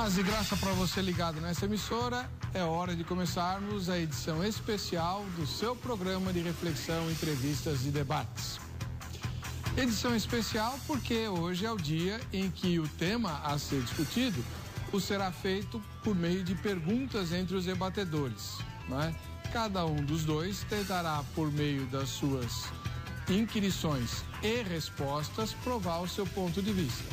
Paz e graça para você ligado nessa emissora. É hora de começarmos a edição especial do seu programa de reflexão, entrevistas e debates. Edição especial porque hoje é o dia em que o tema a ser discutido será feito por meio de perguntas entre os debatedores, não é? Cada um dos dois tentará, por meio das suas inquirições e respostas, provar o seu ponto de vista.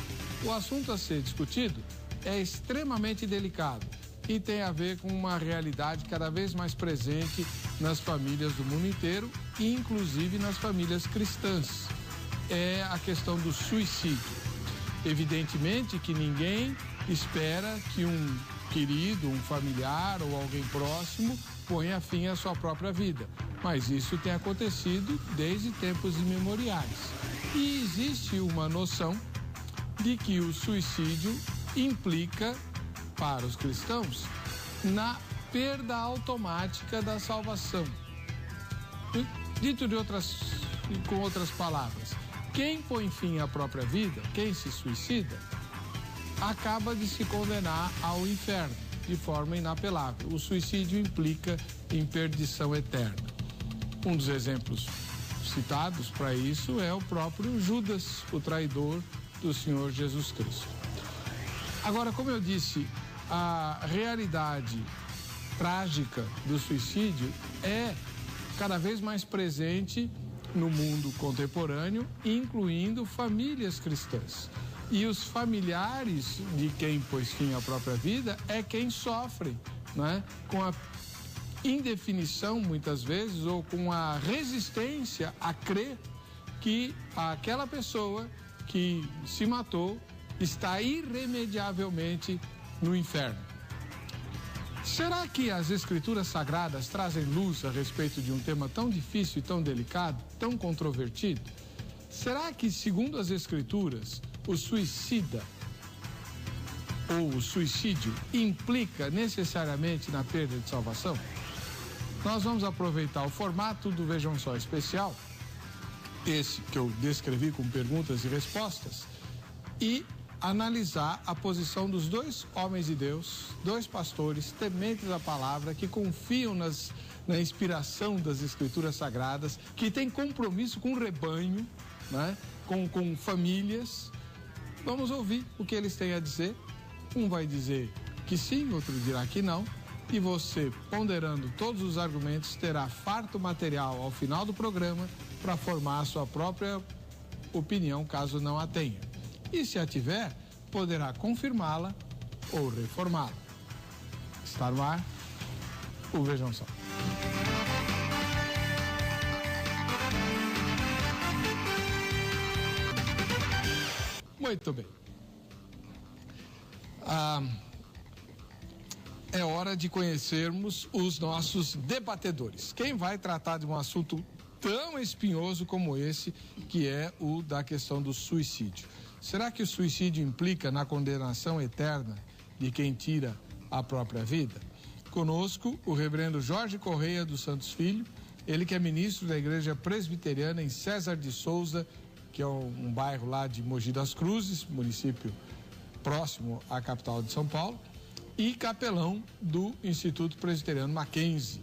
O assunto a ser discutido é extremamente delicado e tem a ver com uma realidade cada vez mais presente nas famílias do mundo inteiro, inclusive nas famílias cristãs. É a questão do suicídio. Evidentemente que ninguém espera que um querido, um familiar ou alguém próximo ponha fim à sua própria vida, mas isso tem acontecido desde tempos imemoriais. E existe uma noção de que o suicídio implica, para os cristãos, na perda automática da salvação. Dito com outras palavras, quem põe fim à própria vida, quem se suicida, acaba de se condenar ao inferno de forma inapelável. O suicídio implica em perdição eterna. Um dos exemplos citados para isso é o próprio Judas, o traidor do Senhor Jesus Cristo. Agora, como eu disse, a realidade trágica do suicídio é cada vez mais presente no mundo contemporâneo, incluindo famílias cristãs. E os familiares de quem pôs fim à própria vida é quem sofre, né? Com a indefinição, muitas vezes, ou com a resistência a crer que aquela pessoa que se matou está irremediavelmente no inferno. Será que as Escrituras Sagradas trazem luz a respeito de um tema tão difícil e tão delicado, tão controvertido? Será que, segundo as Escrituras, o suicida ou o suicídio implica necessariamente na perda de salvação? Nós vamos aproveitar o formato do Vejam Só especial, esse que eu descrevi com perguntas e respostas, e analisar a posição dos dois homens de Deus, dois pastores tementes à palavra, que confiam na inspiração das Escrituras Sagradas, que têm compromisso com o rebanho, né? com famílias. Vamos ouvir o que eles têm a dizer. Um vai dizer que sim, outro dirá que não, e você, ponderando todos os argumentos, terá farto material ao final do programa para formar a sua própria opinião, caso não a tenha. E se a tiver, poderá confirmá-la ou reformá-la. Está no ar o Vejam Só. Muito bem. É hora de conhecermos os nossos debatedores. Quem vai tratar de um assunto tão espinhoso como esse, que é o da questão do suicídio. Será que o suicídio implica na condenação eterna de quem tira a própria vida? Conosco, o reverendo Jorge Correia dos Santos Filho, ele que é ministro da Igreja Presbiteriana em César de Souza, que é um bairro lá de Mogi das Cruzes, município próximo à capital de São Paulo, e capelão do Instituto Presbiteriano Mackenzie.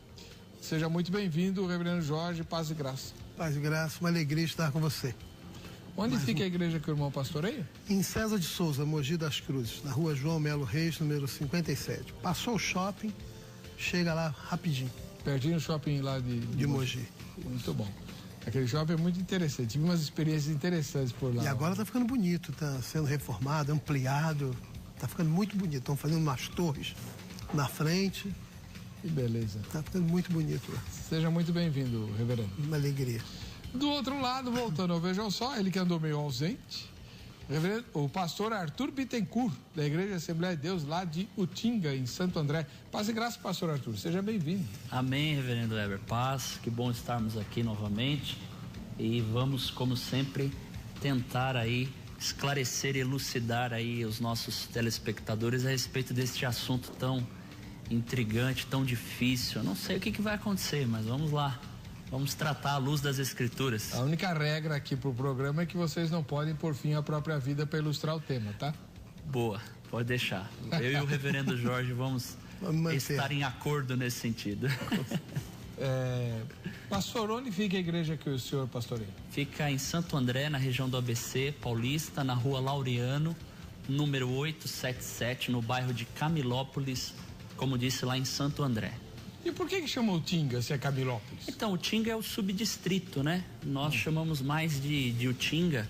Seja muito bem-vindo, reverendo Jorge, paz e graça. Paz e graça, uma alegria estar com você. Onde fica a igreja que o irmão pastoreia? Em César de Souza, Mogi das Cruzes, na rua João Melo Reis, número 57. Passou o shopping, chega lá rapidinho. Pertinho do shopping lá de Mogi. Muito bom. Aquele shopping é muito interessante, tive umas experiências interessantes por lá. E agora está ficando bonito, está sendo reformado, ampliado, está ficando muito bonito. Estão fazendo umas torres na frente. Que beleza. Está ficando muito bonito lá. Seja muito bem-vindo, reverendo. Uma alegria. Do outro lado, voltando ao Vejam Só, ele que andou meio ausente, o pastor Arthur Bittencourt, da Igreja Assembleia de Deus, lá de Utinga, em Santo André. Paz e graça, pastor Arthur, seja bem-vindo. Amém, reverendo Weber. Paz, que bom estarmos aqui novamente e vamos, como sempre, tentar aí esclarecer e elucidar aí os nossos telespectadores a respeito deste assunto tão intrigante, tão difícil. Eu não sei o que vai acontecer, mas vamos lá. Vamos tratar à luz das Escrituras. A única regra aqui pro programa é que vocês não podem pôr fim à própria vida para ilustrar o tema, tá? Boa. Pode deixar. Eu e o reverendo Jorge vamos estar em acordo nesse sentido. Pastor, onde fica a igreja que o senhor pastoreia? Fica em Santo André, na região do ABC Paulista, na rua Laureano, número 877, no bairro de Camilópolis, como disse, lá em Santo André. E por que chamou Utinga, se é Camilópolis? Então, Utinga é o subdistrito, né? Nós chamamos mais de Utinga,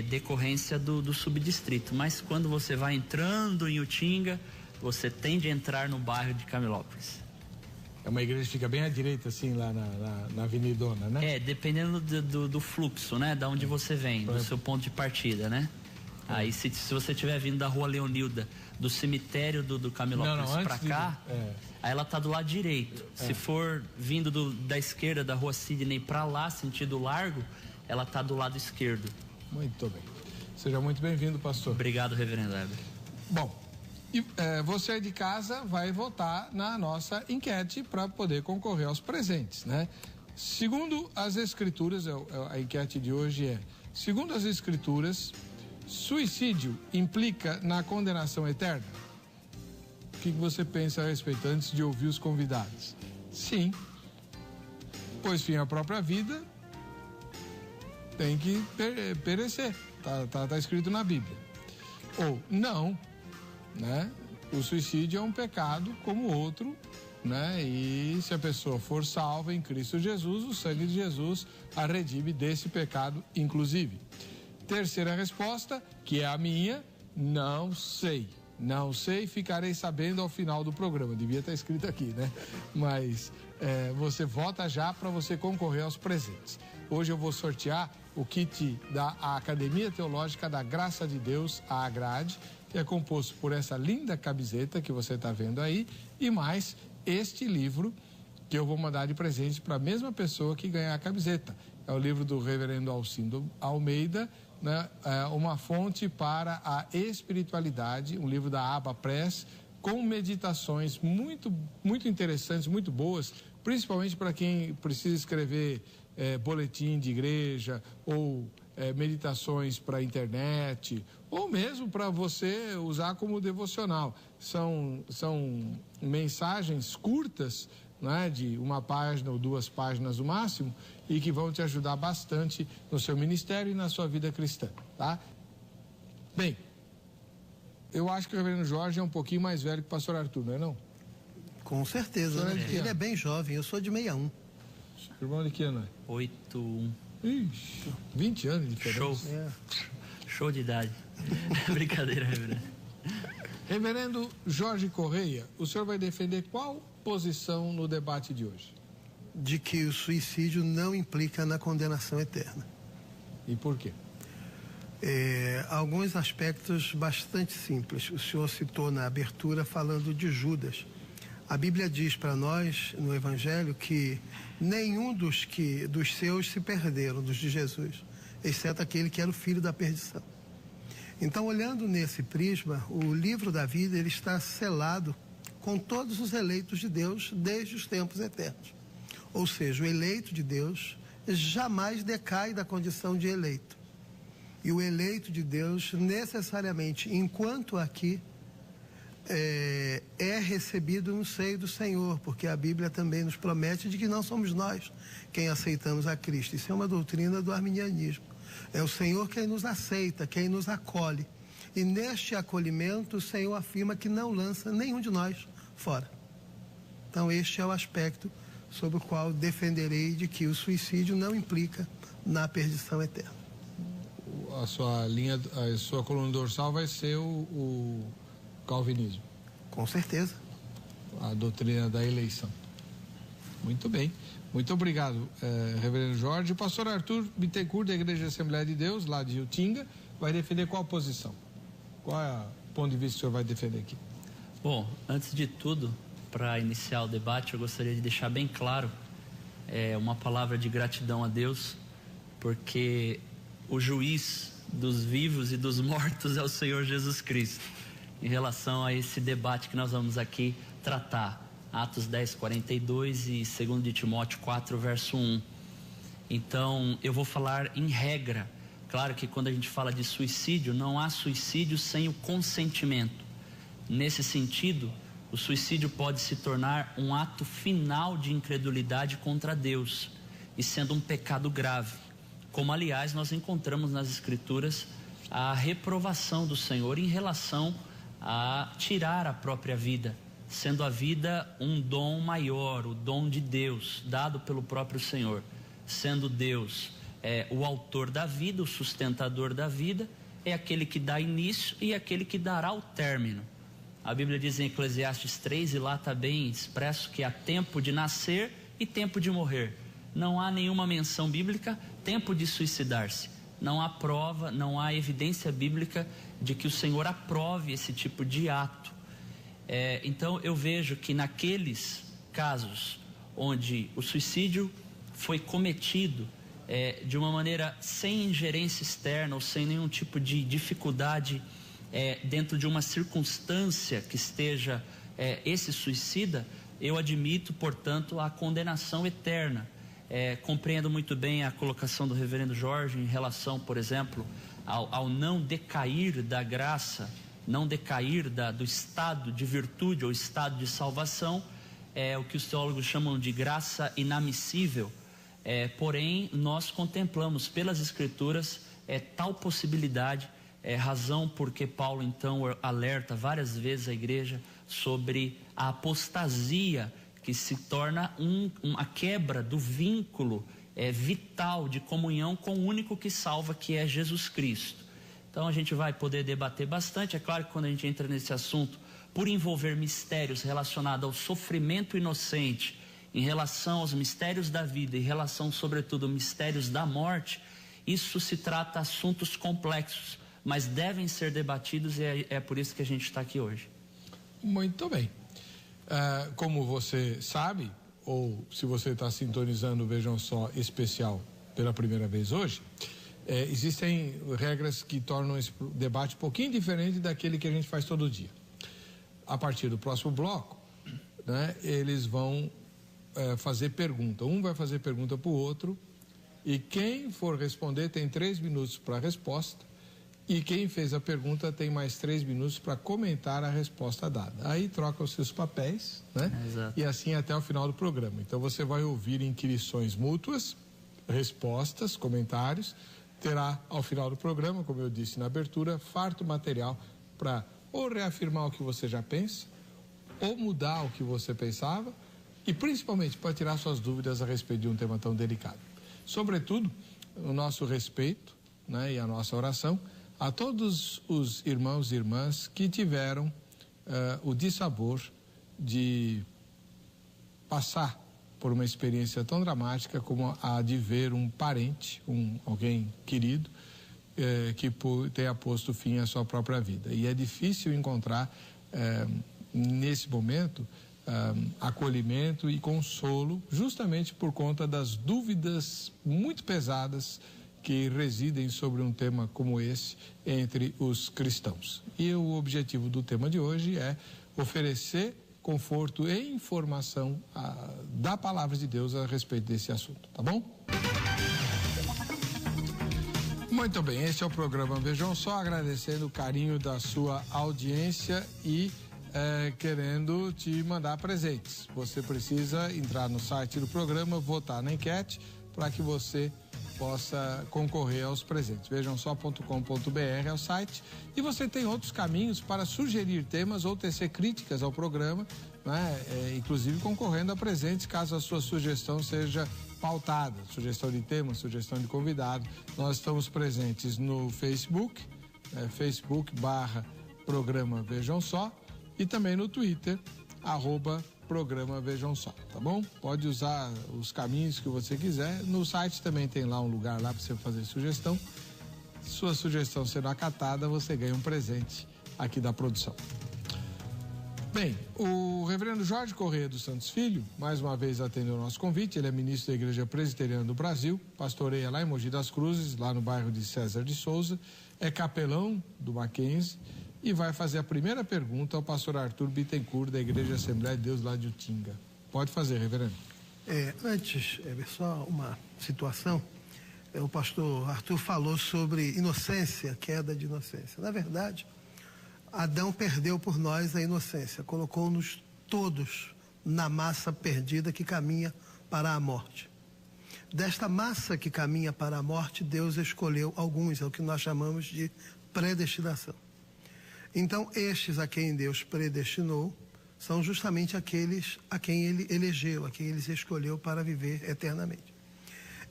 decorrência do subdistrito. Mas quando você vai entrando em Utinga, você tende a entrar no bairro de Camilópolis. É uma igreja que fica bem à direita, assim, lá na Avenidona, né? Dependendo do fluxo, né? Da onde você vem, do seu ponto de partida, né? Aí, se você estiver vindo da rua Leonilda, do cemitério do Camilópolis pra cá, aí ela tá do lado direito. Se for vindo da esquerda, da rua Sidney pra lá, sentido largo, ela tá do lado esquerdo. Muito bem. Seja muito bem-vindo, pastor. Obrigado, reverendo Heber. Bom, e você de casa vai votar na nossa enquete para poder concorrer aos presentes, né? Segundo as escrituras, a enquete de hoje segundo as escrituras, suicídio implica na condenação eterna? O que você pensa a respeito antes de ouvir os convidados? Sim, pois fim à própria vida tem que perecer, tá escrito na Bíblia. Ou não, né? O suicídio é um pecado como outro, né? E se a pessoa for salva em Cristo Jesus, o sangue de Jesus a redime desse pecado, inclusive. Terceira resposta, que é a minha, não sei. Não sei, ficarei sabendo ao final do programa. Devia estar escrito aqui, né? Mas você vota já para você concorrer aos presentes. Hoje eu vou sortear o kit da Academia Teológica da Graça de Deus, a Agrade, que é composto por essa linda camiseta que você está vendo aí, e mais este livro que eu vou mandar de presente para a mesma pessoa que ganhar a camiseta. É o livro do reverendo Alcindo Almeida, né? Uma fonte para a espiritualidade, um livro da Aba Press, com meditações muito, muito interessantes, muito boas, principalmente para quem precisa escrever boletim de igreja ou meditações para a internet, ou mesmo para você usar como devocional. São mensagens curtas, né, de uma página ou 2 páginas no máximo, e que vão te ajudar bastante no seu ministério e na sua vida cristã, tá? Bem, eu acho que o reverendo Jorge é um pouquinho mais velho que o pastor Arthur, não é não? Com certeza, né? Ele é bem jovem, eu sou de 61. Irmão de que ano é? 81. Ixi, 20 anos de diferença. Show. Show de idade. Brincadeira, reverendo. Reverendo Jorge Correia, o senhor vai defender qual posição no debate de hoje? De que o suicídio não implica na condenação eterna. E por quê? Alguns aspectos bastante simples. O senhor citou na abertura falando de Judas. A Bíblia diz para nós, no Evangelho, que nenhum dos seus se perderam, dos de Jesus, exceto aquele que era o filho da perdição. Então, olhando nesse prisma, o livro da vida ele está selado com todos os eleitos de Deus desde os tempos eternos. Ou seja, o eleito de Deus jamais decai da condição de eleito. E o eleito de Deus, necessariamente, enquanto aqui, é recebido no seio do Senhor, porque a Bíblia também nos promete de que não somos nós quem aceitamos a Cristo. Isso é uma doutrina do arminianismo. É o Senhor quem nos aceita, quem nos acolhe. E neste acolhimento, o Senhor afirma que não lança nenhum de nós fora. Então, este é o aspecto sobre o qual defenderei de que o suicídio não implica na perdição eterna. A sua coluna dorsal vai ser o calvinismo. Com certeza. A doutrina da eleição. Muito bem. Muito obrigado, reverendo Jorge. O pastor Arthur Bittencourt, da Igreja Assembleia de Deus, lá de Utinga, vai defender qual posição? Qual é o ponto de vista que o senhor vai defender aqui? Bom, antes de tudo, para iniciar o debate, eu gostaria de deixar bem claro uma palavra de gratidão a Deus, porque o juiz dos vivos e dos mortos é o Senhor Jesus Cristo, em relação a esse debate que nós vamos aqui tratar. Atos 10, 42 e 2 de Timóteo 4, verso 1. Então, eu vou falar em regra Claro que quando a gente fala de suicídio, não há suicídio sem o consentimento. Nesse sentido, o suicídio pode se tornar um ato final de incredulidade contra Deus, e sendo um pecado grave, como aliás nós encontramos nas Escrituras a reprovação do Senhor em relação a tirar a própria vida, sendo a vida um dom maior, o dom de Deus, dado pelo próprio Senhor, sendo Deus o autor da vida, o sustentador da vida, é aquele que dá início e aquele que dará o término. A Bíblia diz em Eclesiastes 3, e lá está bem expresso, que há tempo de nascer e tempo de morrer. Não há nenhuma menção bíblica, tempo de suicidar-se. Não há prova, não há evidência bíblica de que o Senhor aprove esse tipo de ato. Então eu vejo que naqueles casos onde o suicídio foi cometido de uma maneira sem ingerência externa ou sem nenhum tipo de dificuldade dentro de uma circunstância que esteja esse suicida, eu admito, portanto, a condenação eterna. Compreendo muito bem a colocação do reverendo Jorge em relação, por exemplo, ao não decair da graça, não decair do estado de virtude ou estado de salvação, o que os teólogos chamam de graça inamissível. Porém, nós contemplamos pelas Escrituras tal possibilidade, razão porque Paulo então alerta várias vezes a igreja sobre a apostasia, que se torna uma quebra do vínculo vital de comunhão com o único que salva, que é Jesus Cristo. Então a gente vai poder debater bastante. É claro que quando a gente entra nesse assunto, por envolver mistérios relacionados ao sofrimento inocente, em relação aos mistérios da vida, em relação sobretudo aos mistérios da morte, isso se trata de assuntos complexos, mas devem ser debatidos, e é por isso que a gente está aqui hoje. Muito bem. Como você sabe, ou se você está sintonizando, vejam só, especial pela primeira vez hoje, existem regras que tornam esse debate um pouquinho diferente daquele que a gente faz todo dia. A partir do próximo bloco, né, eles vão fazer pergunta. Um vai fazer pergunta para o outro, e quem for responder tem 3 minutos para a resposta, e quem fez a pergunta tem mais 3 minutos para comentar a resposta dada. Aí troca os seus papéis, né? E assim até o final do programa. Então você vai ouvir inquirições mútuas, respostas, comentários. Terá ao final do programa, como eu disse na abertura, farto material para ou reafirmar o que você já pensa, ou mudar o que você pensava, e principalmente para tirar suas dúvidas a respeito de um tema tão delicado. Sobretudo, o nosso respeito, né, e a nossa oração a todos os irmãos e irmãs que tiveram o dissabor de passar por uma experiência tão dramática como a de ver um parente, alguém querido, que tenha posto fim à sua própria vida. E é difícil encontrar, nesse momento, acolhimento e consolo, justamente por conta das dúvidas muito pesadas que residem sobre um tema como esse entre os cristãos. E o objetivo do tema de hoje é oferecer conforto e informação da palavra de Deus a respeito desse assunto, tá bom? Muito bem, esse é o programa Vejam Só, agradecendo o carinho da sua audiência e querendo te mandar presentes. Você precisa entrar no site do programa, votar na enquete para que você possa concorrer aos presentes. Vejam só.com.br é o site, e você tem outros caminhos para sugerir temas ou tecer críticas ao programa, né? Inclusive concorrendo a presentes, caso a sua sugestão seja pautada, sugestão de tema, sugestão de convidado. Nós estamos presentes no Facebook, Facebook/Programa Vejam Só, e também no Twitter, @Programa Vejam Só, tá bom? Pode usar os caminhos que você quiser. No site também tem lá um lugar lá para você fazer sugestão. Sua sugestão sendo acatada, você ganha um presente aqui da produção. Bem, o reverendo Jorge Correia dos Santos Filho, mais uma vez atendeu o nosso convite. Ele é ministro da Igreja Presbiteriana do Brasil, pastoreia lá em Mogi das Cruzes, lá no bairro de César de Souza, é capelão do Mackenzie, e vai fazer a primeira pergunta ao pastor Arthur Bittencourt, da Igreja Assembleia de Deus lá de Utinga. Pode fazer, reverendo. Antes, só uma situação. O pastor Arthur falou sobre inocência, queda de inocência. Na verdade, Adão perdeu por nós a inocência, colocou-nos todos na massa perdida que caminha para a morte. Desta massa que caminha para a morte, Deus escolheu alguns, é o que nós chamamos de predestinação. Então, estes a quem Deus predestinou são justamente aqueles a quem Ele elegeu, a quem Ele escolheu para viver eternamente.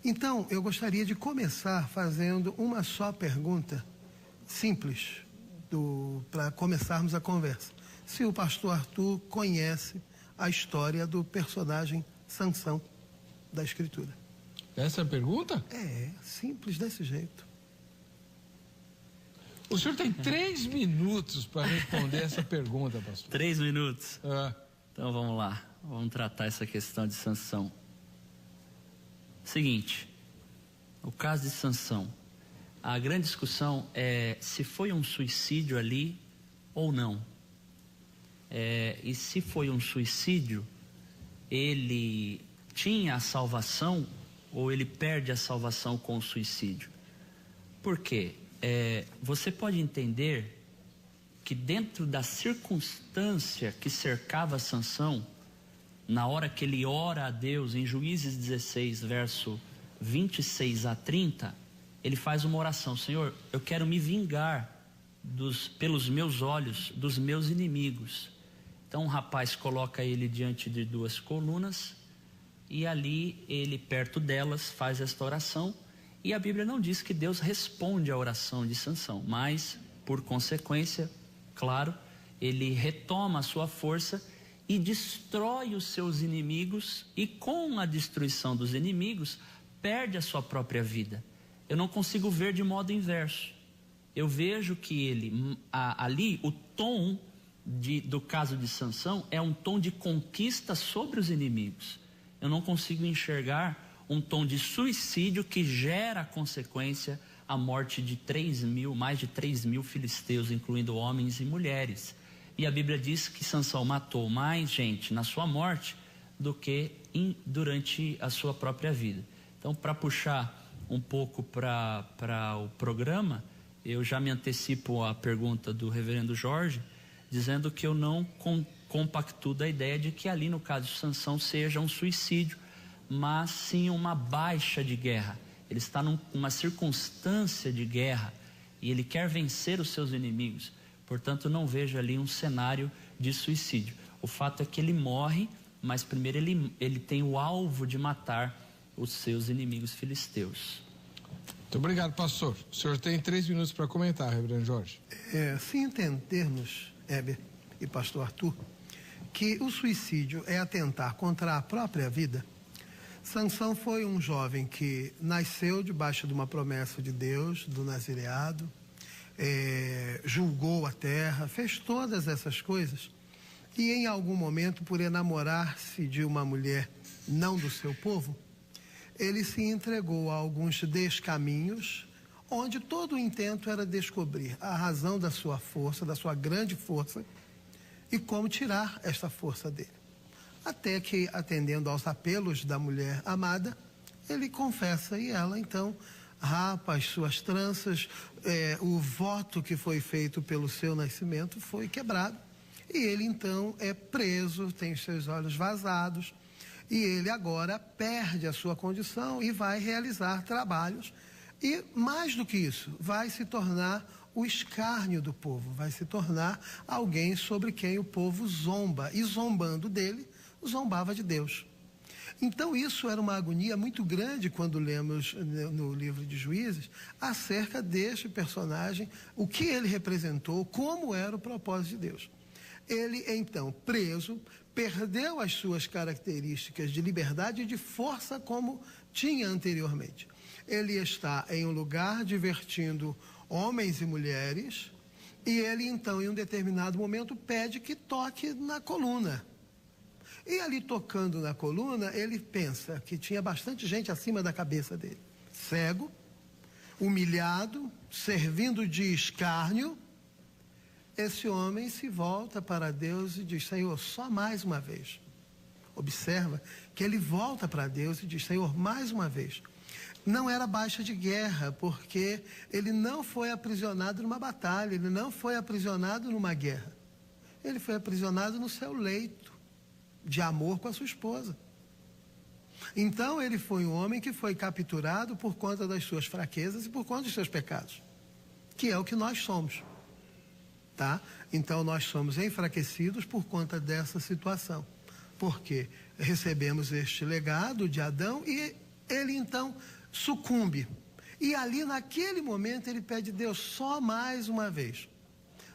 Então, eu gostaria de começar fazendo uma só pergunta simples, para começarmos a conversa. Se o pastor Arthur conhece a história do personagem Sansão da Escritura. Essa é a pergunta? É, simples desse jeito. O senhor tem 3 minutos para responder essa pergunta, pastor. 3 minutos? É. Então vamos lá, vamos tratar essa questão de Sansão. Seguinte, o caso de Sansão. A grande discussão é se foi um suicídio ali ou não. E se foi um suicídio, ele tinha a salvação ou ele perde a salvação com o suicídio? Por quê? Você pode entender que dentro da circunstância que cercava Sansão, na hora que ele ora a Deus, em Juízes 16, verso 26 a 30, ele faz uma oração: Senhor, eu quero me vingar pelos meus olhos dos meus inimigos. Então o rapaz coloca ele diante de 2 colunas e ali ele, perto delas, faz esta oração. E a Bíblia não diz que Deus responde à oração de Sansão, mas, por consequência, claro, ele retoma a sua força e destrói os seus inimigos, e com a destruição dos inimigos, perde a sua própria vida. Eu não consigo ver de modo inverso. Eu vejo que ele, ali, o tom do caso de Sansão é um tom de conquista sobre os inimigos. Eu não consigo enxergar um tom de suicídio que gera a consequência a morte de mais de 3 mil filisteus, incluindo homens e mulheres. E a Bíblia diz que Sansão matou mais gente na sua morte do que durante a sua própria vida. Então, para puxar um pouco para o programa, eu já me antecipo à pergunta do reverendo Jorge, dizendo que eu não compactuo da ideia de que ali no caso de Sansão seja um suicídio, mas sim uma baixa de guerra. Ele está numa circunstância de guerra e ele quer vencer os seus inimigos. Portanto, não vejo ali um cenário de suicídio. O fato é que ele morre, mas primeiro ele tem o alvo de matar os seus inimigos filisteus. Muito obrigado, pastor. O senhor tem 3 minutos para comentar, reverendo Jorge. Se entendermos, Heber e pastor Arthur, que o suicídio é atentar contra a própria vida, Sansão foi um jovem que nasceu debaixo de uma promessa de Deus, do nazireado, julgou a terra, fez todas essas coisas, e em algum momento, por enamorar-se de uma mulher não do seu povo, ele se entregou a alguns descaminhos, onde todo o intento era descobrir a razão da sua força, da sua grande força, e como tirar esta força dele. Até que, atendendo aos apelos da mulher amada, ele confessa e ela, então, rapa as suas tranças, o voto que foi feito pelo seu nascimento foi quebrado. E ele, então, é preso, tem os seus olhos vazados, e ele agora perde a sua condição e vai realizar trabalhos. E, mais do que isso, vai se tornar o escárnio do povo, vai se tornar alguém sobre quem o povo zomba. E zombando dele, zombava de Deus. Então isso era uma agonia muito grande quando lemos no livro de Juízes acerca deste personagem, o que ele representou, como era o propósito de Deus. Ele então, preso, perdeu as suas características de liberdade e de força como tinha anteriormente. Ele está em um lugar divertindo homens e mulheres, e ele então, em um determinado momento, pede que toque na coluna. E ali tocando na coluna, ele pensa que tinha bastante gente acima da cabeça dele. Cego, humilhado, servindo de escárnio, esse homem se volta para Deus e diz: Senhor, só mais uma vez. Observa que ele volta para Deus e diz: Senhor, mais uma vez. não era baixa de guerra, porque ele não foi aprisionado numa batalha, ele não foi aprisionado numa guerra. Ele foi aprisionado no seu leito de amor com a sua esposa. Então ele foi um homem que foi capturado por conta das suas fraquezas e por conta dos seus pecados, que é o que nós somos, tá? Então nós somos enfraquecidos por conta dessa situação, porque recebemos este legado de Adão e ele então sucumbe. E ali naquele momento ele pede a Deus só mais uma vez.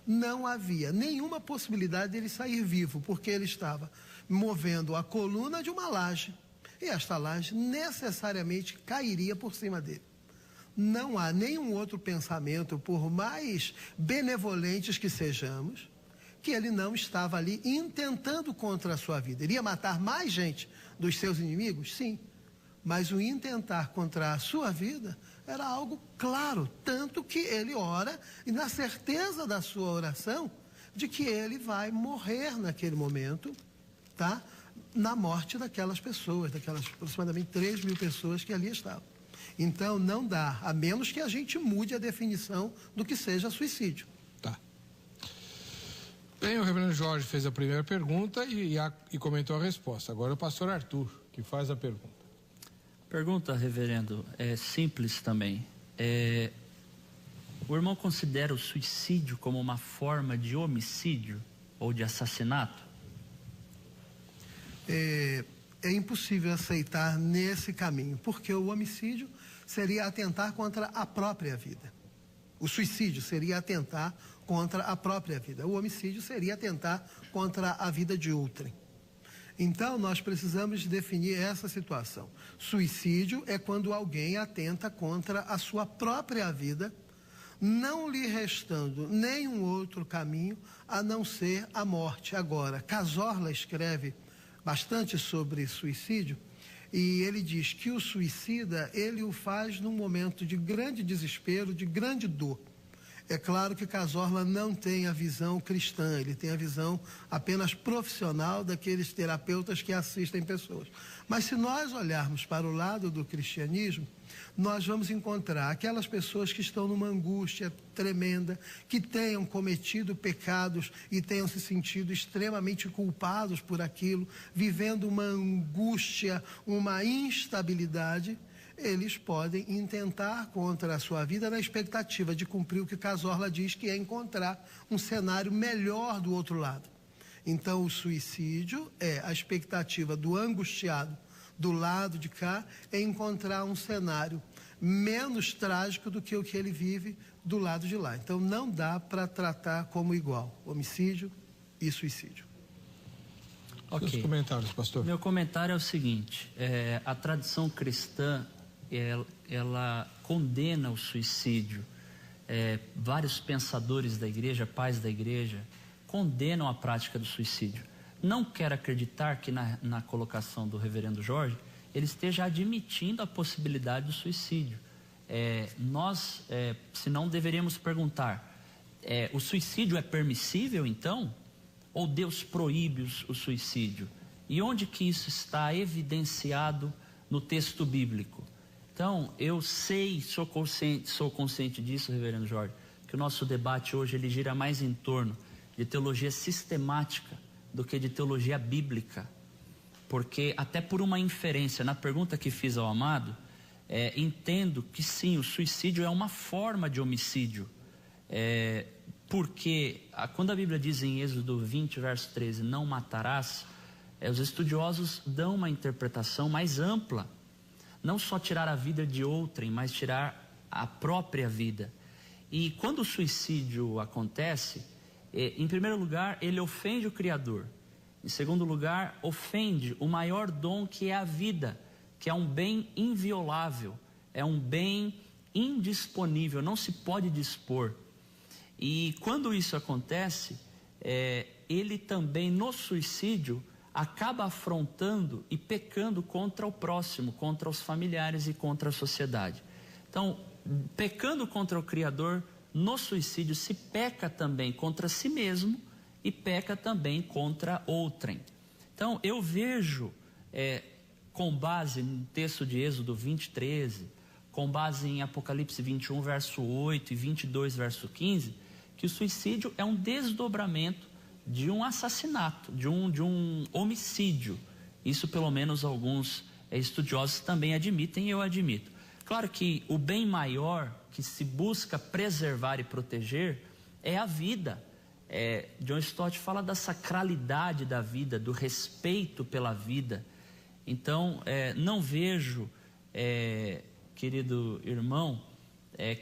Não havia nenhuma possibilidade dele sair vivo, porque ele estava movendo a coluna de uma laje. E esta laje necessariamente cairia por cima dele. Não há nenhum outro pensamento, por mais benevolentes que sejamos, que ele não estava ali intentando contra a sua vida. Ele ia matar mais gente dos seus inimigos? Sim. Mas o intentar contra a sua vida era algo claro, tanto que ele ora e na certeza da sua oração de que ele vai morrer naquele momento, tá? Na morte daquelas pessoas, daquelas aproximadamente 3.000 pessoas que ali estavam. Então não dá, a menos que a gente mude a definição do que seja suicídio. Tá. Bem, o reverendo Jorge fez a primeira pergunta e comentou a resposta. Agora é o pastor Arthur que faz a pergunta. Pergunta, reverendo, é simples também. O irmão considera o suicídio como uma forma de homicídio ou de assassinato? É impossível aceitar nesse caminho, porque o homicídio seria atentar contra a própria vida. O suicídio seria atentar contra a própria vida. O homicídio seria atentar contra a vida de outrem. Então, nós precisamos definir essa situação. Suicídio é quando alguém atenta contra a sua própria vida, não lhe restando nenhum outro caminho a não ser a morte. Agora, Cazorla escreve bastante sobre suicídio e ele diz que o suicida, ele o faz num momento de grande desespero, de grande dor. É claro que Cazorla não tem a visão cristã, ele tem a visão apenas profissional daqueles terapeutas que assistem pessoas. Mas se nós olharmos para o lado do cristianismo, nós vamos encontrar aquelas pessoas que estão numa angústia tremenda, que tenham cometido pecados e tenham se sentido extremamente culpados por aquilo, vivendo uma angústia, uma instabilidade. Eles podem intentar contra a sua vida na expectativa de cumprir o que Cazorla diz, que é encontrar um cenário melhor do outro lado. Então, o suicídio é a expectativa do angustiado do lado de cá, é encontrar um cenário menos trágico do que o que ele vive do lado de lá. Então, não dá para tratar como igual homicídio e suicídio. Ok. Seus comentários, pastor. Meu comentário é o seguinte: a tradição cristã ela condena o suicídio. Vários pensadores da igreja, pais da igreja, condenam a prática do suicídio. Não quero acreditar que na colocação do reverendo Jorge ele esteja admitindo a possibilidade do suicídio. Nós, se não, deveríamos perguntar: o suicídio é permissível então? Ou Deus proíbe o suicídio? E onde que isso está evidenciado no texto bíblico? Então, eu sei, sou consciente disso, reverendo Jorge, que o nosso debate hoje ele gira mais em torno de teologia sistemática do que de teologia bíblica. Porque, até por uma inferência, na pergunta que fiz ao amado, entendo que sim, o suicídio é uma forma de homicídio. Porque quando a Bíblia diz em Êxodo 20, verso 13, não matarás, os estudiosos dão uma interpretação mais ampla. Não só tirar a vida de outrem, mas tirar a própria vida. E quando o suicídio acontece, em primeiro lugar, ele ofende o Criador. Em segundo lugar, ofende o maior dom, que é a vida, que é um bem inviolável, é um bem indisponível, não se pode dispor. E quando isso acontece, ele também no suicídio acaba afrontando e pecando contra o próximo, contra os familiares e contra a sociedade. Então, pecando contra o Criador, no suicídio se peca também contra si mesmo e peca também contra outrem. Então, eu vejo, com base no texto de Êxodo 20, 13, com base em Apocalipse 21, verso 8 e 22, verso 15, que o suicídio é um desdobramento de um assassinato, de um homicídio. Isso pelo menos alguns estudiosos também admitem e eu admito. Claro que o bem maior que se busca preservar e proteger é a vida. John Stott fala da sacralidade da vida, do respeito pela vida. Então, não vejo, querido irmão,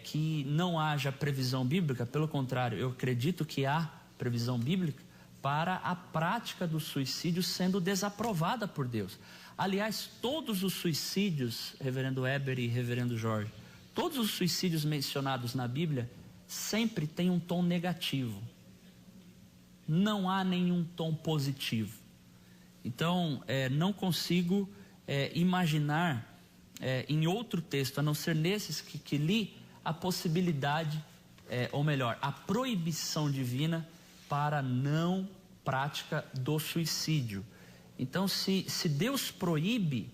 que não haja previsão bíblica. Pelo contrário, eu acredito que há previsão bíblica para a prática do suicídio sendo desaprovada por Deus. Aliás, todos os suicídios, reverendo Heber e reverendo Jorge, todos os suicídios mencionados na Bíblia sempre têm um tom negativo. Não há nenhum tom positivo. Então, não consigo imaginar em outro texto, a não ser nesses que li, a possibilidade, ou melhor, a proibição divina para não prática do suicídio. Então, se Deus proíbe,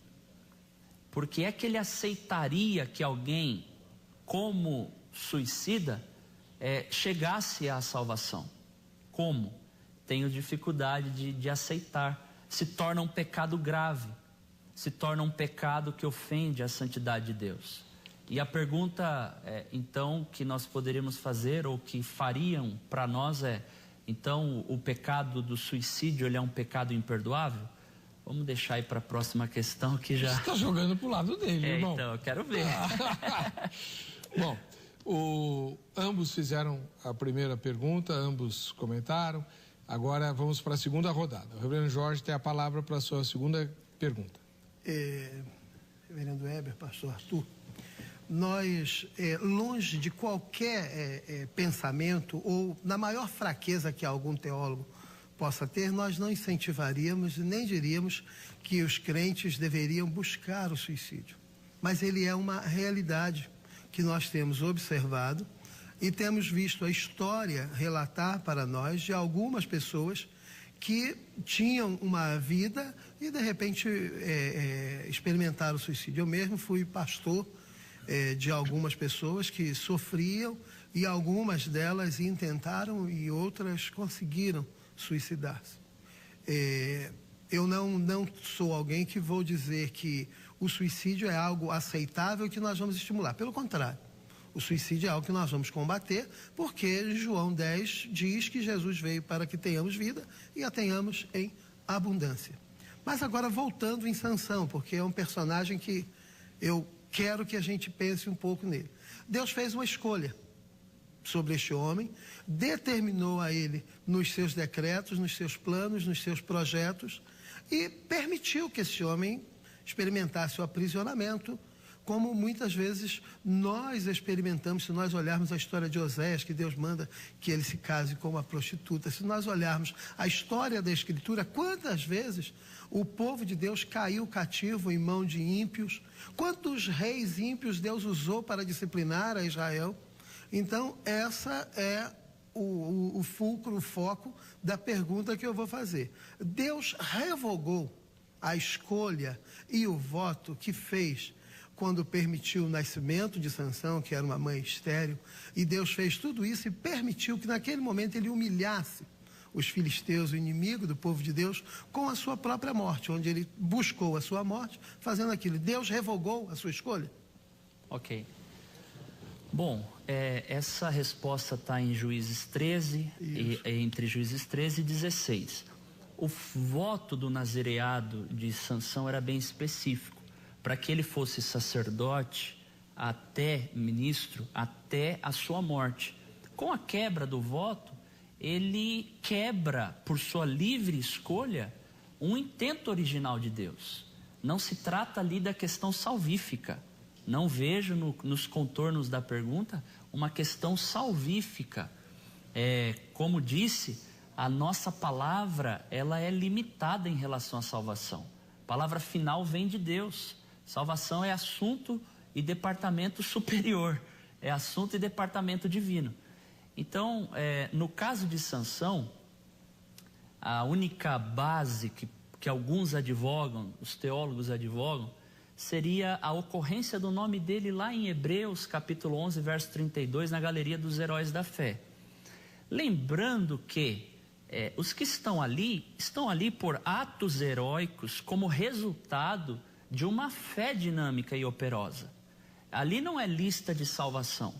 por que é que ele aceitaria que alguém, como suicida, chegasse à salvação? Como? Tenho dificuldade de aceitar. Se torna um pecado grave, se torna um pecado que ofende a santidade de Deus. E a pergunta, então, que nós poderíamos fazer, ou que fariam para nós então, o pecado do suicídio, ele é um pecado imperdoável? Vamos deixar aí para a próxima questão que já... Você está jogando para o lado dele, irmão. Então, eu quero ver. Bom, ambos fizeram a primeira pergunta, ambos comentaram. Agora vamos para a segunda rodada. O reverendo Jorge tem a palavra para a sua segunda pergunta. Reverendo Heber, pastor Arthur, nós, longe de qualquer pensamento ou na maior fraqueza que algum teólogo possa ter, nós não incentivaríamos e nem diríamos que os crentes deveriam buscar o suicídio. Mas ele é uma realidade que nós temos observado e temos visto a história relatar para nós de algumas pessoas que tinham uma vida e de repente experimentaram o suicídio. Eu mesmo fui pastor de algumas pessoas que sofriam e algumas delas intentaram e outras conseguiram suicidar-se. Eu não sou alguém que vou dizer que o suicídio é algo aceitável que nós vamos estimular. Pelo contrário, o suicídio é algo que nós vamos combater, porque João 10 diz que Jesus veio para que tenhamos vida e a tenhamos em abundância. Mas agora voltando em Sansão, porque é um personagem que eu quero que a gente pense um pouco nele. Deus fez uma escolha sobre este homem, determinou a ele nos seus decretos, nos seus planos, nos seus projetos e permitiu que esse homem experimentasse o aprisionamento, como muitas vezes nós experimentamos. Se nós olharmos a história de Oséias, que Deus manda que ele se case com uma prostituta, se nós olharmos a história da Escritura, quantas vezes o povo de Deus caiu cativo em mão de ímpios, quantos reis ímpios Deus usou para disciplinar a Israel. Então, essa é o fulcro, o foco da pergunta que eu vou fazer. Deus revogou a escolha e o voto que fez quando permitiu o nascimento de Sansão, que era uma mãe estéril, e Deus fez tudo isso e permitiu que naquele momento ele humilhasse os filisteus, o inimigo do povo de Deus, com a sua própria morte, onde ele buscou a sua morte, fazendo aquilo. Deus revogou a sua escolha? Ok. Bom, essa resposta está em Juízes 13, entre Juízes 13 e 16. O voto do nazireado de Sansão era bem específico, para que ele fosse sacerdote, até ministro, até a sua morte. Com a quebra do voto, ele quebra, por sua livre escolha, um intento original de Deus. Não se trata ali da questão salvífica. Não vejo nos contornos da pergunta uma questão salvífica. Como disse, a nossa palavra, ela é limitada em relação à salvação. A palavra final vem de Deus. Salvação é assunto e departamento superior. É assunto e departamento divino. Então, no caso de Sansão, a única base que alguns advogam, os teólogos advogam, seria a ocorrência do nome dele lá em Hebreus, capítulo 11, verso 32, na galeria dos heróis da fé. Lembrando que os que estão ali por atos heróicos como resultado de uma fé dinâmica e operosa. Ali não é lista de salvação,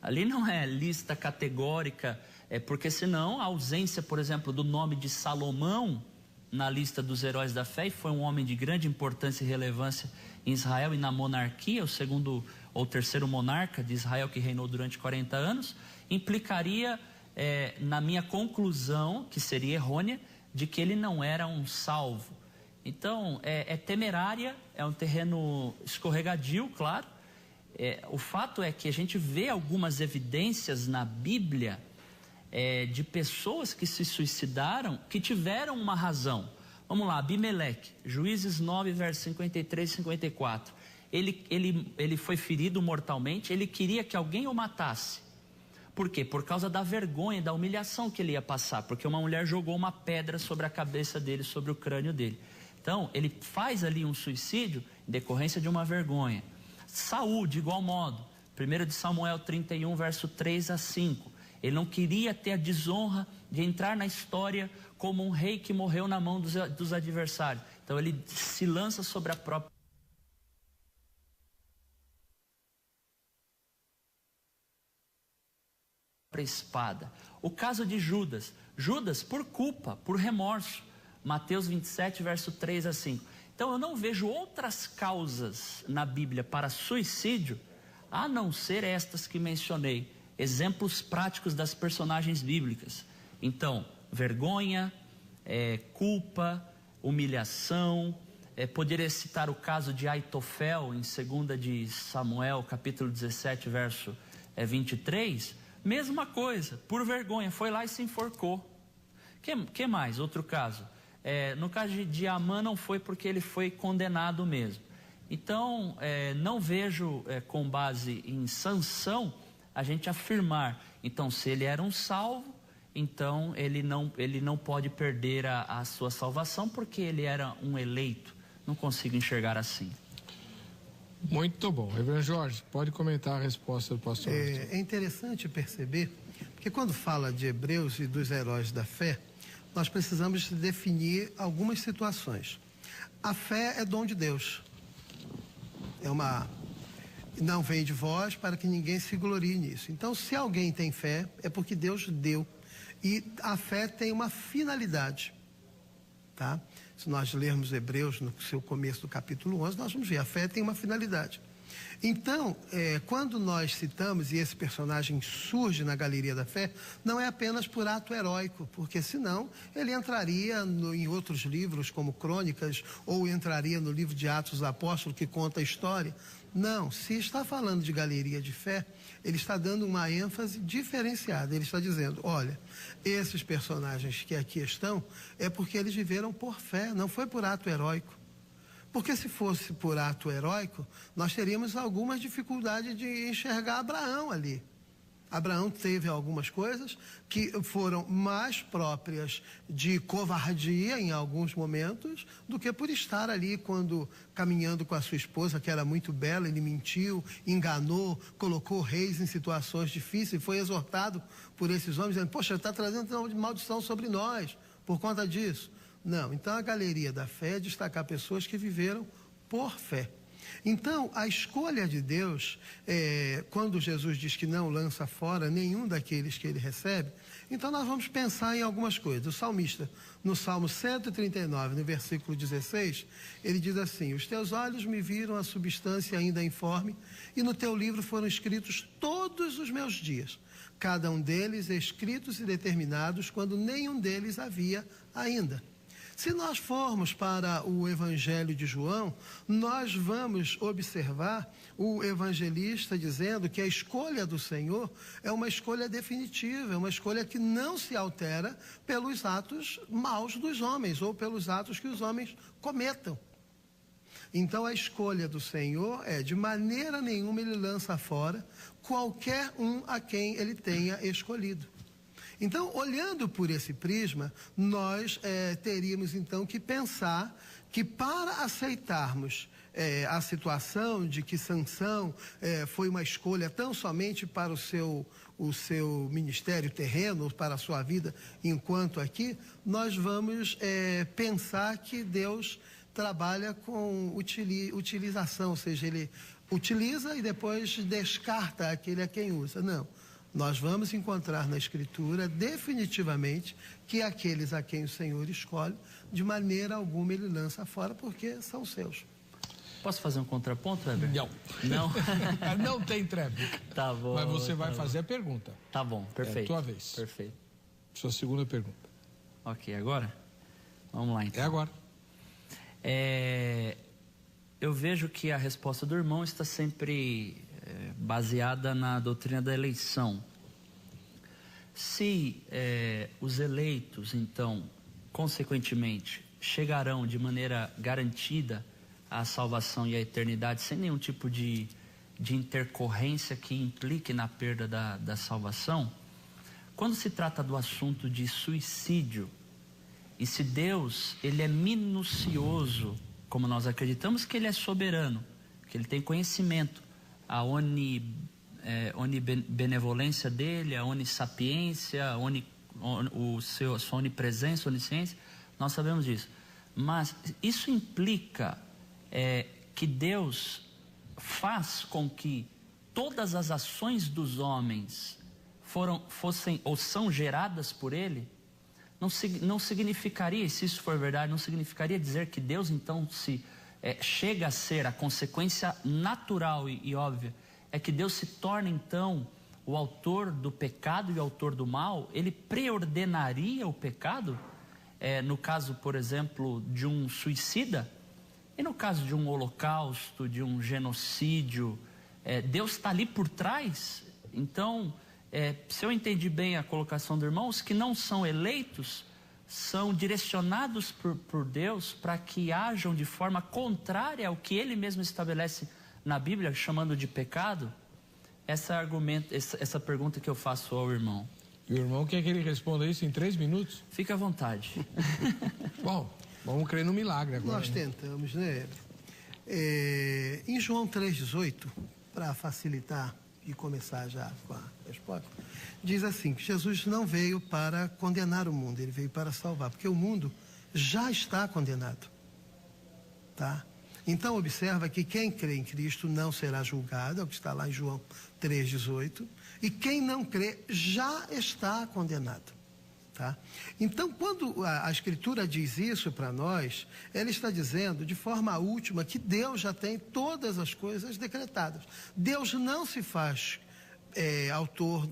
ali não é lista categórica, porque senão a ausência, por exemplo, do nome de Salomão na lista dos heróis da fé, e foi um homem de grande importância e relevância em Israel e na monarquia, o segundo ou terceiro monarca de Israel que reinou durante 40 anos, implicaria na minha conclusão, que seria errônea, de que ele não era um salvo. Então, é temerária, é um terreno escorregadio, claro. O fato é que a gente vê algumas evidências na Bíblia de pessoas que se suicidaram, que tiveram uma razão. Vamos lá, Abimeleque, Juízes 9, versos 53 e 54. Ele foi ferido mortalmente, ele queria que alguém o matasse. Por quê? Por causa da vergonha, da humilhação que ele ia passar, porque uma mulher jogou uma pedra sobre a cabeça dele, sobre o crânio dele. Então, ele faz ali um suicídio em decorrência de uma vergonha. Saul, de igual modo, 1 de Samuel 31, verso 3 a 5. Ele não queria ter a desonra de entrar na história como um rei que morreu na mão dos adversários. Então ele se lança sobre a própria espada. O caso de Judas. Judas por culpa, por remorso. Mateus 27, verso 3 a 5. Então eu não vejo outras causas na Bíblia para suicídio, a não ser estas que mencionei. Exemplos práticos das personagens bíblicas. Então, vergonha, culpa, humilhação. Poderia citar o caso de Aitofel, em 2 de Samuel, capítulo 17, verso 23. Mesma coisa, por vergonha, foi lá e se enforcou. Que mais? Outro caso. No caso de Amã, não foi porque ele foi condenado mesmo. Então, não vejo, com base em Sansão, a gente afirmar, então, se ele era um salvo, então ele não pode perder a sua salvação, porque ele era um eleito. Não consigo enxergar assim. Muito bom. Reverendo Jorge, pode comentar a resposta do pastor. É interessante perceber, porque quando fala de Hebreus e dos heróis da fé, nós precisamos definir algumas situações. A fé é dom de Deus. Não vem de vós para que ninguém se glorie nisso. Então, se alguém tem fé, é porque Deus deu. E a fé tem uma finalidade, tá? Se nós lermos Hebreus no seu começo do capítulo 11, nós vamos ver, a fé tem uma finalidade. Então, quando nós citamos, e esse personagem surge na galeria da fé, não é apenas por ato heróico, porque senão ele entraria em outros livros, como Crônicas, ou entraria no livro de Atos dos Apóstolos, que conta a história. Não, se está falando de galeria de fé, ele está dando uma ênfase diferenciada. Ele está dizendo, olha, esses personagens que aqui estão, é porque eles viveram por fé, não foi por ato heróico. Porque se fosse por ato heróico, nós teríamos algumas dificuldades de enxergar Abraão ali. Abraão teve algumas coisas que foram mais próprias de covardia em alguns momentos do que por estar ali quando caminhando com a sua esposa, que era muito bela, ele mentiu, enganou, colocou reis em situações difíceis, foi exortado por esses homens, dizendo, poxa, está trazendo maldição sobre nós por conta disso. Não, então a galeria da fé é destacar pessoas que viveram por fé. Então, a escolha de Deus, quando Jesus diz que não lança fora nenhum daqueles que ele recebe, então nós vamos pensar em algumas coisas. O salmista, no Salmo 139, no versículo 16, ele diz assim, os teus olhos me viram a substância ainda informe, e no teu livro foram escritos todos os meus dias, cada um deles escritos e determinados, quando nenhum deles havia ainda. Se nós formos para o Evangelho de João, nós vamos observar o evangelista dizendo que a escolha do Senhor é uma escolha definitiva, é uma escolha que não se altera pelos atos maus dos homens ou pelos atos que os homens cometam. Então a escolha do Senhor de maneira nenhuma ele lança fora qualquer um a quem ele tenha escolhido. Então, olhando por esse prisma, nós teríamos então que pensar que para aceitarmos a situação de que Sansão foi uma escolha tão somente para o seu ministério terreno, para a sua vida enquanto aqui, nós vamos pensar que Deus trabalha com utilização, ou seja, ele utiliza e depois descarta aquele a quem usa. Não. Nós vamos encontrar na Escritura definitivamente que aqueles a quem o Senhor escolhe, de maneira alguma ele lança fora, porque são seus. Posso fazer um contraponto, Weber? Não. Não? Não tem tréplica. Tá bom. Mas você vai fazer a pergunta. Tá bom, perfeito. É a tua vez. Perfeito. Sua segunda pergunta. Ok, agora? Vamos lá, então. É agora. Eu vejo que a resposta do irmão está sempre baseada na doutrina da eleição. Se os eleitos, então, consequentemente, chegarão de maneira garantida à salvação e à eternidade, sem nenhum tipo de intercorrência que implique na perda da salvação, quando se trata do assunto de suicídio, e se Deus, ele é minucioso, como nós acreditamos que ele é soberano, que ele tem conhecimento, a onibenevolência dele, a onissapiência, sua onipresença, onisciência, nós sabemos disso. Mas isso implica que Deus faz com que todas as ações dos homens fossem ou são geradas por ele? Não significaria, se isso for verdade, não significaria dizer que Deus então chega a ser a consequência natural e óbvia, é que Deus se torna então o autor do pecado e o autor do mal? Ele preordenaria o pecado? No caso, por exemplo, de um suicida? E no caso de um holocausto, de um genocídio, Deus está ali por trás? Então, se eu entendi bem a colocação do irmão, os que não são eleitos são direcionados por Deus para que ajam de forma contrária ao que ele mesmo estabelece na Bíblia, chamando de pecado. Essa pergunta que eu faço ao irmão. E o irmão quer que ele responda isso em 3 minutos? Fica à vontade. Bom, vamos crer no milagre agora. Nós tentamos, né? Em João 3,18, para facilitar e começar já com a resposta, diz assim, que Jesus não veio para condenar o mundo, ele veio para salvar, porque o mundo já está condenado, tá? Então observa que quem crê em Cristo não será julgado, é o que está lá em João 3,18, e quem não crê já está condenado, tá? Então quando a Escritura diz isso para nós, ela está dizendo de forma última que Deus já tem todas as coisas decretadas. Deus não se faz autor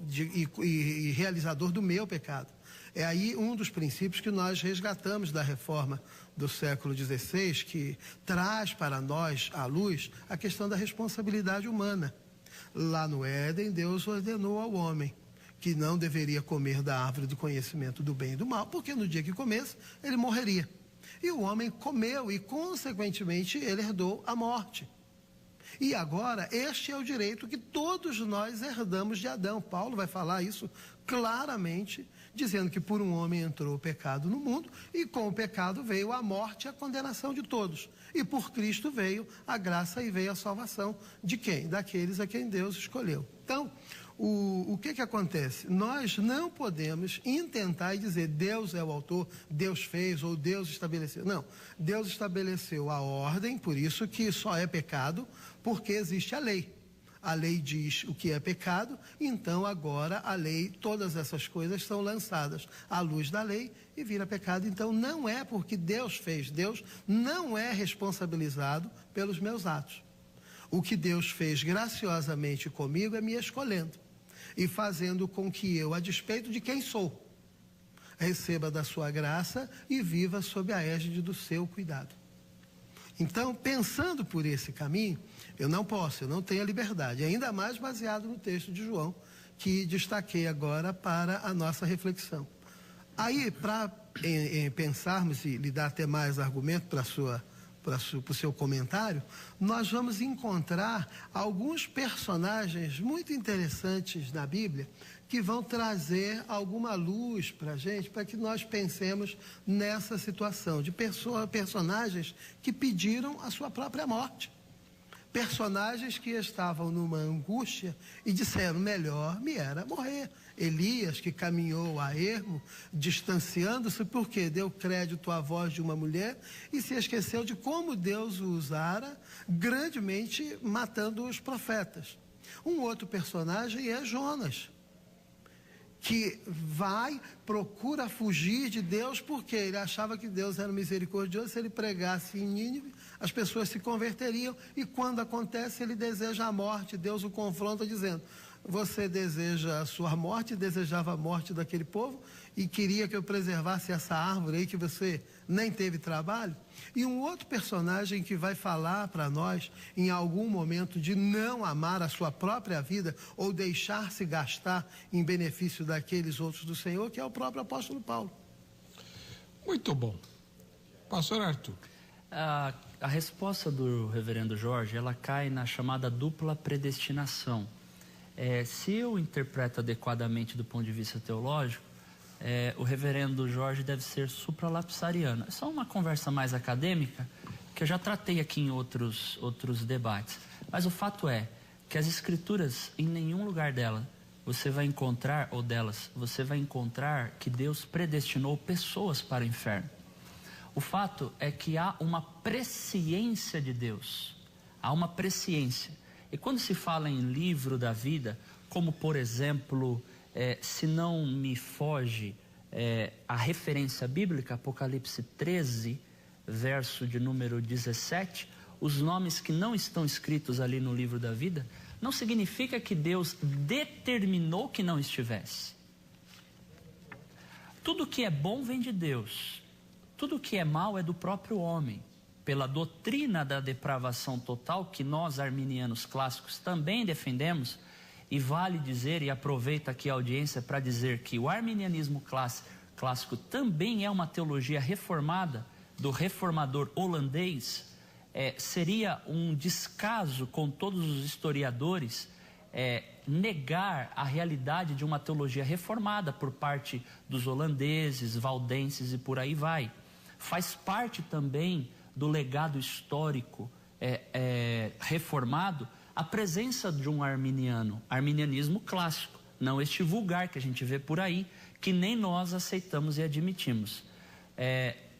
e realizador do meu pecado. É aí um dos princípios que nós resgatamos da reforma do século XVI, que traz para nós à luz a questão da responsabilidade humana. Lá no Éden, Deus ordenou ao homem que não deveria comer da árvore do conhecimento do bem e do mal, porque no dia que comesse, ele morreria. E o homem comeu e, consequentemente, ele herdou a morte. E agora, este é o direito que todos nós herdamos de Adão. Paulo vai falar isso claramente, dizendo que por um homem entrou o pecado no mundo e com o pecado veio a morte e a condenação de todos. E por Cristo veio a graça e veio a salvação de quem? Daqueles a quem Deus escolheu. Então, o que acontece? Nós não podemos intentar e dizer Deus é o autor, Deus fez ou Deus estabeleceu. Não, Deus estabeleceu a ordem, por isso que só é pecado, porque existe a lei. A lei diz o que é pecado, então agora a lei, todas essas coisas são lançadas à luz da lei e vira pecado. Então não é porque Deus fez, Deus não é responsabilizado pelos meus atos. O que Deus fez graciosamente comigo é me escolhendo e fazendo com que eu, a despeito de quem sou, receba da sua graça e viva sob a égide do seu cuidado. Então, pensando por esse caminho, eu não tenho a liberdade, ainda mais baseado no texto de João, que destaquei agora para a nossa reflexão. Aí, para pensarmos e lhe dar até mais argumento para o seu comentário, nós vamos encontrar alguns personagens muito interessantes na Bíblia que vão trazer alguma luz para a gente, para que nós pensemos nessa situação de personagens que pediram a sua própria morte. personagens que estavam numa angústia e disseram, melhor me era morrer. Elias, que caminhou a ermo, distanciando-se porque deu crédito à voz de uma mulher e se esqueceu de como Deus o usara grandemente matando os profetas. Um outro personagem é Jonas, que procura fugir de Deus porque ele achava que Deus era misericordioso. Se ele pregasse em Nínive, as pessoas se converteriam, e quando acontece, ele deseja a morte. Deus o confronta dizendo, você deseja a sua morte, desejava a morte daquele povo e queria que eu preservasse essa árvore aí que você nem teve trabalho. E um outro personagem que vai falar para nós em algum momento de não amar a sua própria vida ou deixar-se gastar em benefício daqueles outros do Senhor, que é o próprio apóstolo Paulo. Muito bom. Pastor Arthur. A resposta do reverendo Jorge, ela cai na chamada dupla predestinação. Se eu interpreto adequadamente do ponto de vista teológico, o reverendo Jorge deve ser supralapsariano. É só uma conversa mais acadêmica, que eu já tratei aqui em outros debates. Mas o fato é que as escrituras, em nenhum lugar delas, você vai encontrar que Deus predestinou pessoas para o inferno. O fato é que há uma presciência de Deus. Há uma presciência. E quando se fala em livro da vida, como por exemplo, se não me foge a referência bíblica, Apocalipse 13, verso de número 17, os nomes que não estão escritos ali no livro da vida, não significa que Deus determinou que não estivesse. Tudo que é bom vem de Deus. Tudo que é mal é do próprio homem. Pela doutrina da depravação total, que nós arminianos clássicos também defendemos, e vale dizer, e aproveito aqui a audiência para dizer que o arminianismo clássico também é uma teologia reformada, do reformador holandês. Seria um descaso com todos os historiadores negar a realidade de uma teologia reformada por parte dos holandeses, valdenses e por aí vai. Faz parte também do legado histórico reformado a presença de um arminianismo clássico, não este vulgar que a gente vê por aí, que nem nós aceitamos e admitimos.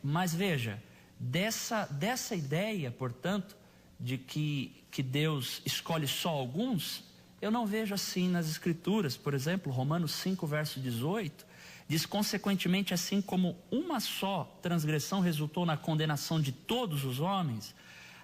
Mas veja, dessa ideia, portanto, de que Deus escolhe só alguns, eu não vejo assim nas escrituras. Por exemplo, Romanos 5, verso 18, diz, consequentemente, assim como uma só transgressão resultou na condenação de todos os homens,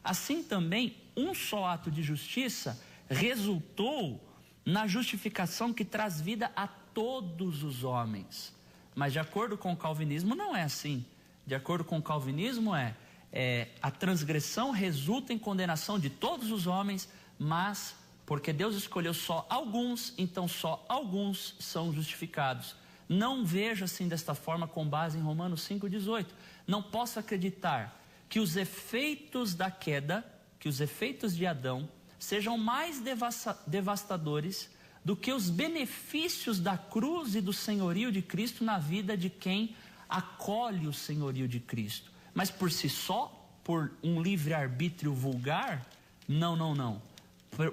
assim também um só ato de justiça resultou na justificação que traz vida a todos os homens. Mas de acordo com o calvinismo não é assim. De acordo com o calvinismo a transgressão resulta em condenação de todos os homens, mas porque Deus escolheu só alguns, então só alguns são justificados. Não vejo assim desta forma com base em Romanos 5,18. Não posso acreditar que os efeitos da queda, que os efeitos de Adão, sejam mais devastadores do que os benefícios da cruz e do senhorio de Cristo na vida de quem acolhe o senhorio de Cristo. Mas por si só, por um livre-arbítrio vulgar, não.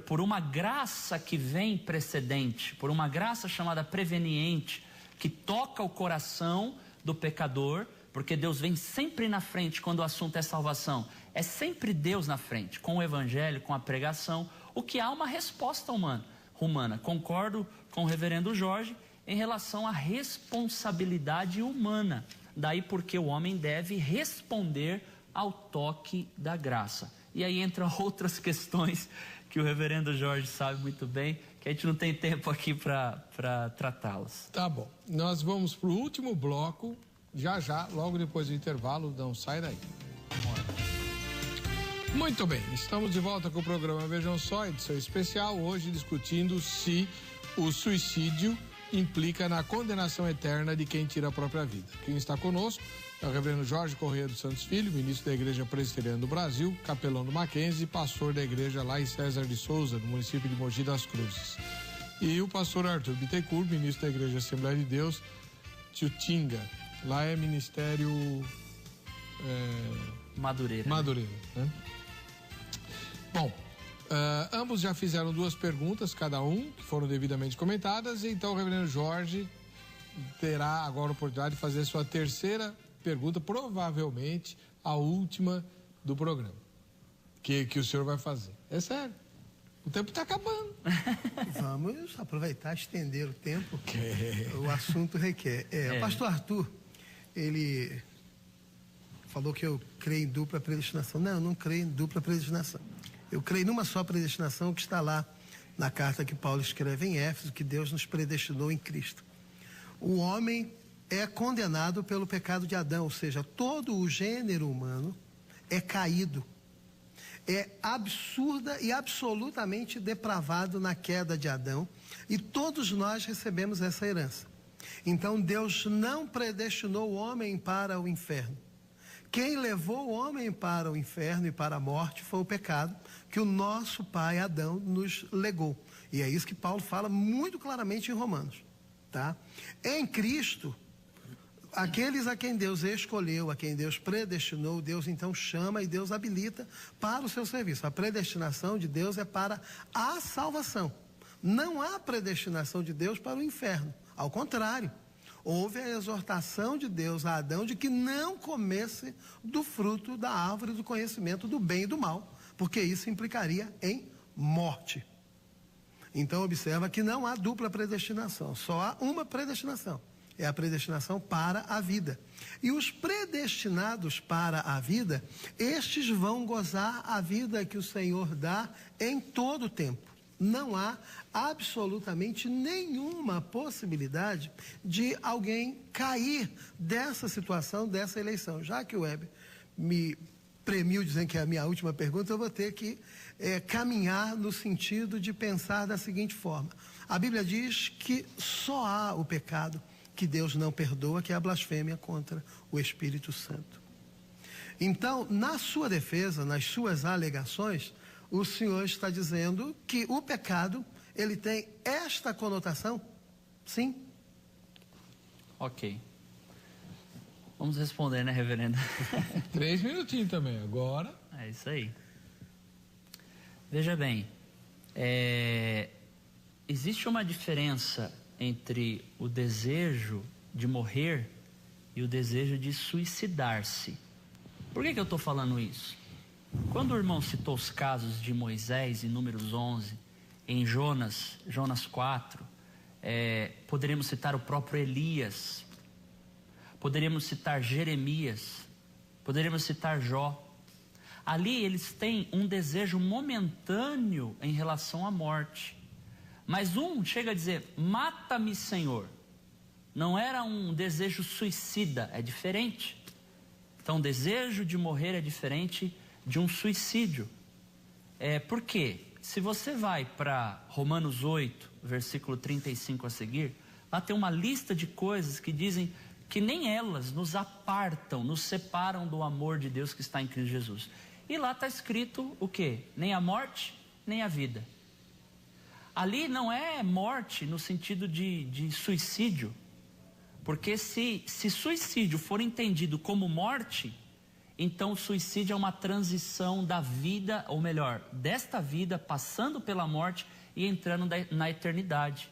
Por uma graça que vem precedente, por uma graça chamada preveniente, que toca o coração do pecador, porque Deus vem sempre na frente quando o assunto é salvação. É sempre Deus na frente, com o evangelho, com a pregação, o que há uma resposta humana. Concordo com o reverendo Jorge em relação à responsabilidade humana. Daí porque o homem deve responder ao toque da graça. E aí entram outras questões que o reverendo Jorge sabe muito bem, que a gente não tem tempo aqui para tratá-las. Tá bom. Nós vamos para o último bloco, já, logo depois do intervalo, não sai daí. Muito bem, estamos de volta com o programa Vejam Só, edição especial, hoje discutindo se o suicídio implica na condenação eterna de quem tira a própria vida. Quem está conosco é o reverendo Jorge Corrêa dos Santos Filho, ministro da Igreja Presbiteriana do Brasil, capelão do Mackenzie e pastor da igreja lá em César de Souza, no município de Mogi das Cruzes. E o pastor Arthur Bittencourt, ministro da Igreja Assembleia de Deus, Tiotinga. Lá é ministério... Madureira. Né? Bom, Ambos já fizeram 2 perguntas, cada um, que foram devidamente comentadas, e então o reverendo Jorge terá agora a oportunidade de fazer sua terceira pergunta, provavelmente a última do programa, que o senhor vai fazer. É sério, o tempo está acabando. Vamos aproveitar, estender o tempo, o assunto requer. O pastor Arthur, ele falou que eu creio em dupla predestinação. Não, eu não creio em dupla predestinação. Eu creio numa só predestinação que está lá na carta que Paulo escreve em Éfeso, que Deus nos predestinou em Cristo. O homem é condenado pelo pecado de Adão, ou seja, todo o gênero humano é caído, é absurda e absolutamente depravado na queda de Adão, e todos nós recebemos essa herança. Então Deus não predestinou o homem para o inferno. Quem levou o homem para o inferno e para a morte foi o pecado que o nosso pai Adão nos legou. E é isso que Paulo fala muito claramente em Romanos, tá? Em Cristo, aqueles a quem Deus escolheu, a quem Deus predestinou, Deus então chama e Deus habilita para o seu serviço. A predestinação de Deus é para a salvação. Não há predestinação de Deus para o inferno. Ao contrário, houve a exortação de Deus a Adão de que não comesse do fruto da árvore do conhecimento do bem e do mal, porque isso implicaria em morte. Então observa que não há dupla predestinação, só há uma predestinação. É a predestinação para a vida. E os predestinados para a vida, estes vão gozar a vida que o Senhor dá em todo o tempo. Não há absolutamente nenhuma possibilidade de alguém cair dessa situação, dessa eleição. Já que o Weber me premiu dizendo que é a minha última pergunta, eu vou ter que caminhar no sentido de pensar da seguinte forma. A Bíblia diz que só há o pecado que Deus não perdoa, que é a blasfêmia contra o Espírito Santo. Então, na sua defesa, nas suas alegações, o senhor está dizendo que o pecado, ele tem esta conotação? Sim? Ok. Vamos responder, né, reverendo? 3 minutinhos também, agora. É isso aí. Veja bem, existe uma diferença entre o desejo de morrer e o desejo de suicidar-se. Por que eu estou falando isso? Quando o irmão citou os casos de Moisés em Números 11, em Jonas 4, poderíamos citar o próprio Elias, poderíamos citar Jeremias, poderíamos citar Jó. Ali eles têm um desejo momentâneo em relação à morte. Mas um chega a dizer, mata-me, Senhor. Não era um desejo suicida, é diferente. Então o desejo de morrer é diferente de um suicídio. Por quê? Se você vai para Romanos 8, versículo 35 a seguir, lá tem uma lista de coisas que dizem que nem elas nos apartam, nos separam do amor de Deus que está em Cristo Jesus. E lá está escrito o quê? Nem a morte, nem a vida. Ali não é morte no sentido de suicídio, porque se suicídio for entendido como morte, então o suicídio é uma transição da vida, ou melhor, desta vida, passando pela morte e entrando na eternidade.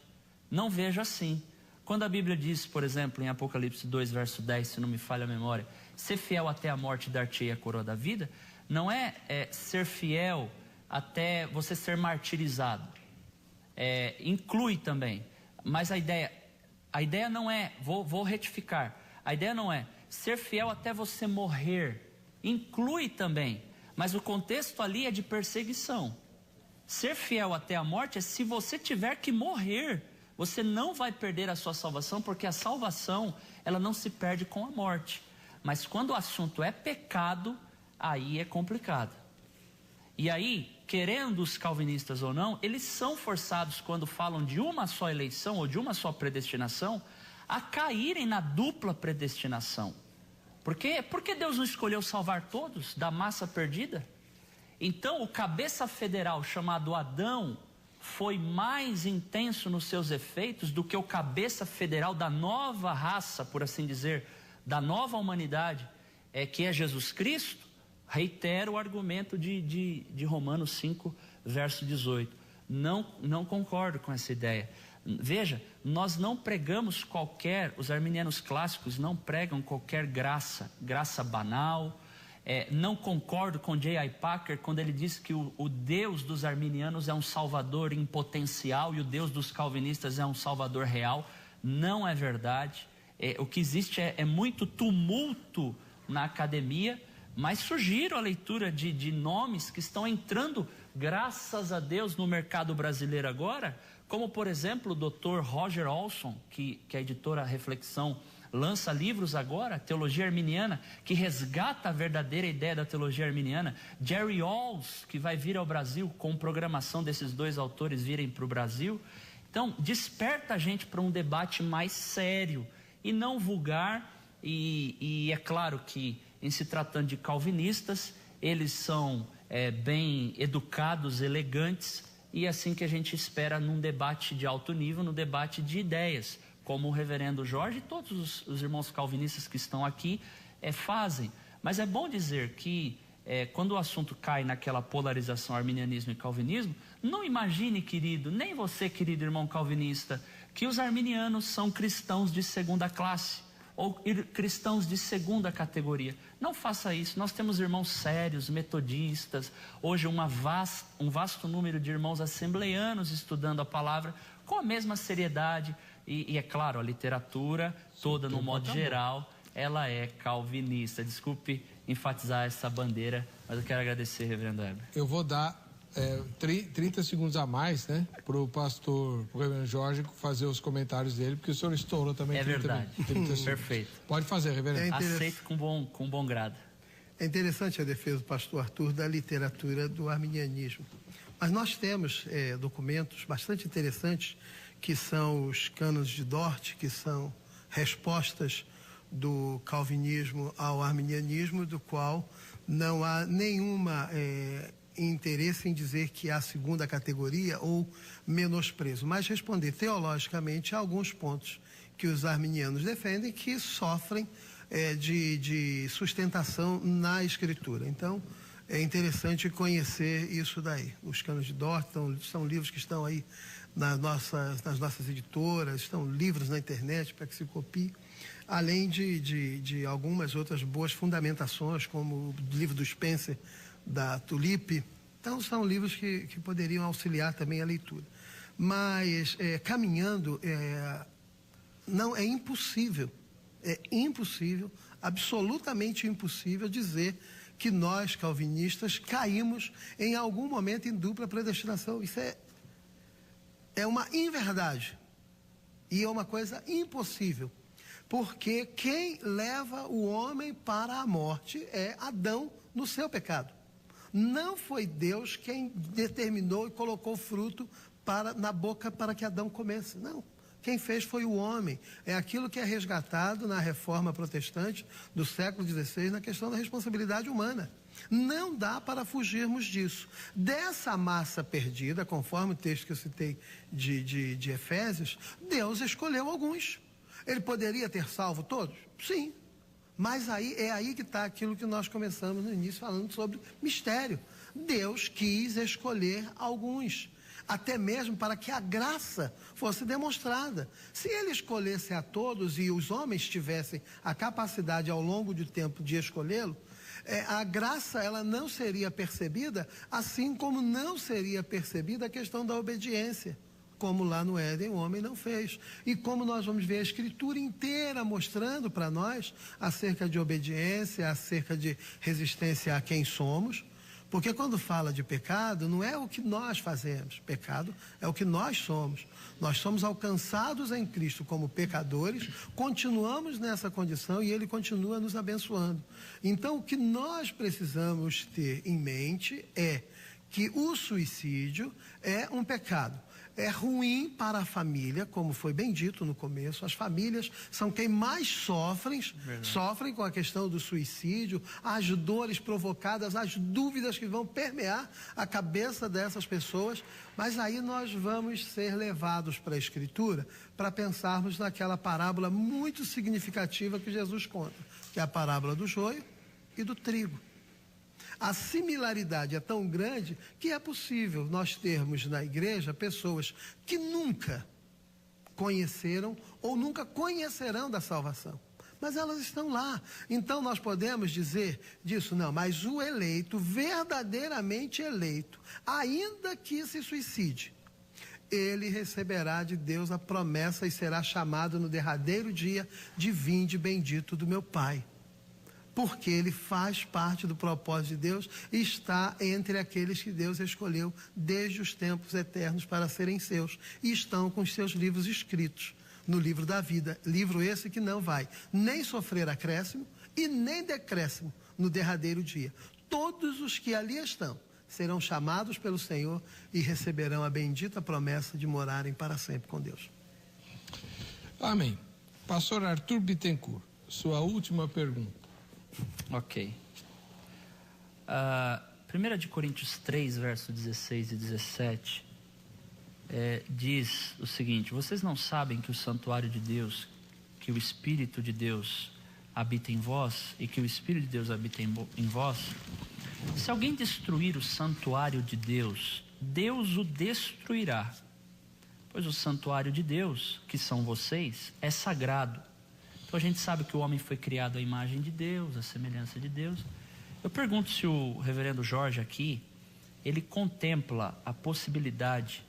Não vejo assim. Quando a Bíblia diz, por exemplo, em Apocalipse 2, verso 10, se não me falha a memória, ser fiel até a morte, dar-te-ei a coroa da vida, não é ser fiel até você ser martirizado. Inclui também, mas a ideia não é, vou retificar, a ideia não é ser fiel até você morrer, inclui também, mas o contexto ali é de perseguição. Ser fiel até a morte é se você tiver que morrer, você não vai perder a sua salvação, porque a salvação, ela não se perde com a morte. Mas quando o assunto é pecado, aí é complicado. E aí, querendo os calvinistas ou não, eles são forçados, quando falam de uma só eleição ou de uma só predestinação, a caírem na dupla predestinação. Por quê? Porque Deus não escolheu salvar todos da massa perdida? Então o cabeça federal chamado Adão foi mais intenso nos seus efeitos do que o cabeça federal da nova raça, por assim dizer, da nova humanidade, que é Jesus Cristo. Reitero o argumento de Romanos 5, verso 18. Não concordo com essa ideia. Veja, nós não pregamos os arminianos clássicos não pregam qualquer graça banal. Não concordo com J.I. Packer quando ele diz que o Deus dos arminianos é um salvador em potencial e o Deus dos calvinistas é um salvador real. Não é verdade. O que existe é muito tumulto na academia, mas surgiram a leitura de nomes que estão entrando, graças a Deus, no mercado brasileiro agora, como por exemplo o Dr. Roger Olson, que a editora Reflexão lança livros agora, Teologia Arminiana, que resgata a verdadeira ideia da teologia arminiana. Jerry Walls, que vai vir ao Brasil, com programação desses dois autores virem para o Brasil. Então, desperta a gente para um debate mais sério e não vulgar. E é claro que, em se tratando de calvinistas, eles são bem educados, elegantes, e é assim que a gente espera num debate de alto nível, no debate de ideias, como o reverendo Jorge e todos os irmãos calvinistas que estão aqui fazem. Mas é bom dizer que quando o assunto cai naquela polarização arminianismo e calvinismo, não imagine, querido, nem você, querido irmão calvinista, que os arminianos são cristãos de segunda classe ou cristãos de segunda categoria. Não faça isso. Nós temos irmãos sérios, metodistas, hoje um vasto número de irmãos assembleianos estudando a palavra com a mesma seriedade. E é claro, a literatura toda, no modo geral, ela é calvinista. Desculpe enfatizar essa bandeira, mas eu quero agradecer, reverendo Heber. Eu vou dar 30 segundos a mais, né, para o reverendo Jorge fazer os comentários dele, porque o senhor estourou também. 30 verdade. 30 Perfeito. Pode fazer, reverendo. Aceito com bom grado. É interessante a defesa do pastor Arthur da literatura do arminianismo. Mas nós temos documentos bastante interessantes, que são os cânones de Dort, que são respostas do calvinismo ao arminianismo, do qual não há nenhuma interesse em dizer que há segunda categoria ou menosprezo, mas responder teologicamente a alguns pontos que os arminianos defendem, que sofrem de sustentação na Escritura. Então, é interessante conhecer isso daí. Os cânones de Dort são livros que estão aí nas nossas editoras, estão livros na internet para que se copie, além de algumas outras boas fundamentações, como o livro do Spencer, da Tulip. Então, são livros que poderiam auxiliar também a leitura. Mas, caminhando, não é impossível, absolutamente impossível dizer que nós, calvinistas, caímos em algum momento em dupla predestinação. Isso é uma inverdade e é uma coisa impossível, porque quem leva o homem para a morte é Adão no seu pecado. Não foi Deus quem determinou e colocou fruto na boca para que Adão comesse, não. Quem fez foi o homem. É aquilo que é resgatado na reforma protestante do século XVI, na questão da responsabilidade humana. Não dá para fugirmos disso. Dessa massa perdida, conforme o texto que eu citei de Efésios, Deus escolheu alguns. Ele poderia ter salvo todos? Sim. Mas é aí que está aquilo que nós começamos no início falando sobre mistério. Deus quis escolher alguns, até mesmo para que a graça fosse demonstrada. Se ele escolhesse a todos e os homens tivessem a capacidade ao longo do tempo de escolhê-lo, a graça ela não seria percebida, assim como não seria percebida a questão da obediência, como lá no Éden o homem não fez. E como nós vamos ver a Escritura inteira mostrando para nós acerca de obediência, acerca de resistência a quem somos. Porque quando fala de pecado, não é o que nós fazemos. Pecado é o que nós somos. Nós somos alcançados em Cristo como pecadores, continuamos nessa condição e Ele continua nos abençoando. Então, o que nós precisamos ter em mente é que o suicídio é um pecado. É ruim para a família, como foi bem dito no começo. As famílias são quem mais sofrem com a questão do suicídio, as dores provocadas, as dúvidas que vão permear a cabeça dessas pessoas. Mas aí nós vamos ser levados para a Escritura para pensarmos naquela parábola muito significativa que Jesus conta, que é a parábola do joio e do trigo. A similaridade é tão grande que é possível nós termos na igreja pessoas que nunca conheceram ou nunca conhecerão da salvação. Mas elas estão lá. Então nós podemos dizer disso, não, mas o eleito, verdadeiramente eleito, ainda que se suicide, ele receberá de Deus a promessa e será chamado no derradeiro dia de vinde bendito do meu Pai. Porque ele faz parte do propósito de Deus e está entre aqueles que Deus escolheu desde os tempos eternos para serem seus. E estão com os seus livros escritos no livro da vida. Livro esse que não vai nem sofrer acréscimo e nem decréscimo no derradeiro dia. Todos os que ali estão serão chamados pelo Senhor e receberão a bendita promessa de morarem para sempre com Deus. Amém. Pastor Arthur Bittencourt, sua última pergunta. Ok. 1 de Coríntios 3, versos 16 e 17, diz o seguinte: vocês não sabem que o santuário de Deus, que o Espírito de Deus habita em vós e que o Espírito de Deus habita em vós? Se alguém destruir o santuário de Deus, Deus o destruirá, pois o santuário de Deus, que são vocês, é sagrado. Então a gente sabe que o homem foi criado à imagem de Deus, à semelhança de Deus. Eu pergunto se o reverendo Jorge aqui, ele contempla a possibilidade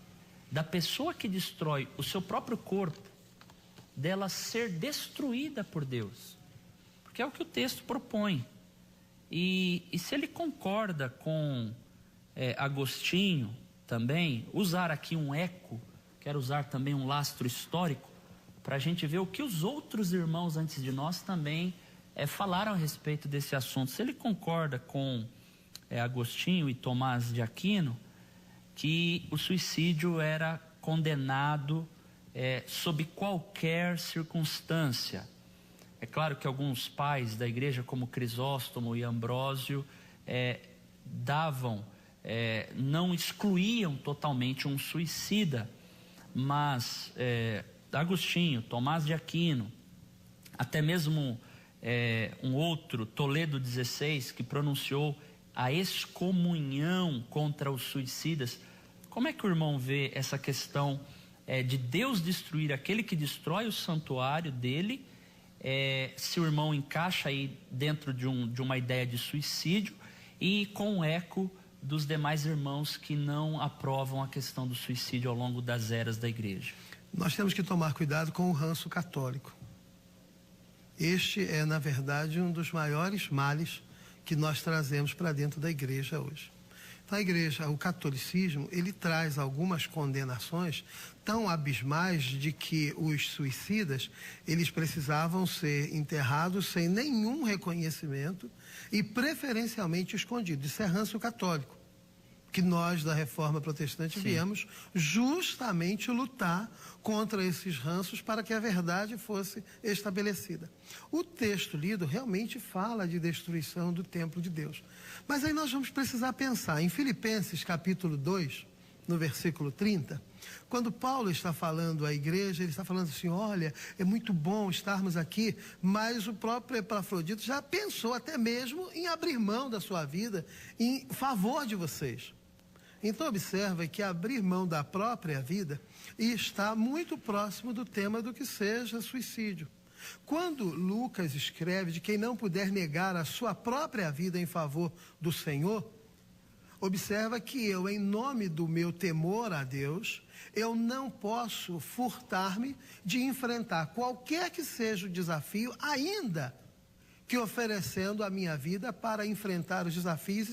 da pessoa que destrói o seu próprio corpo, dela ser destruída por Deus. Porque é o que o texto propõe. E se ele concorda com Agostinho também, usar aqui um eco, quero usar também um lastro histórico, para a gente ver o que os outros irmãos antes de nós também falaram a respeito desse assunto. Se ele concorda com Agostinho e Tomás de Aquino, que o suicídio era condenado sob qualquer circunstância. É claro que alguns pais da igreja, como Crisóstomo e Ambrósio, não excluíam totalmente um suicida, mas Agostinho, Tomás de Aquino, até mesmo um outro, Toledo XVI, que pronunciou a excomunhão contra os suicidas. Como é que o irmão vê essa questão de Deus destruir aquele que destrói o santuário dele? Se o irmão encaixa aí dentro de uma ideia de suicídio e com o eco dos demais irmãos que não aprovam a questão do suicídio ao longo das eras da igreja? Nós temos que tomar cuidado com o ranço católico. Este é, na verdade, um dos maiores males que nós trazemos para dentro da igreja hoje. Então, a igreja, o catolicismo, ele traz algumas condenações tão abismais de que os suicidas, eles precisavam ser enterrados sem nenhum reconhecimento e preferencialmente escondidos. Isso é ranço católico, que nós da Reforma Protestante viemos justamente lutar contra esses ranços para que a verdade fosse estabelecida. O texto lido realmente fala de destruição do templo de Deus. Mas aí nós vamos precisar pensar em Filipenses capítulo 2, no versículo 30, quando Paulo está falando à igreja, ele está falando assim: olha, é muito bom estarmos aqui, mas o próprio Epafrodito já pensou até mesmo em abrir mão da sua vida em favor de vocês. Então observa que abrir mão da própria vida está muito próximo do tema do que seja suicídio. Quando Lucas escreve de quem não puder negar a sua própria vida em favor do Senhor, observa que eu, em nome do meu temor a Deus, eu não posso furtar-me de enfrentar qualquer que seja o desafio, ainda que oferecendo a minha vida para enfrentar os desafios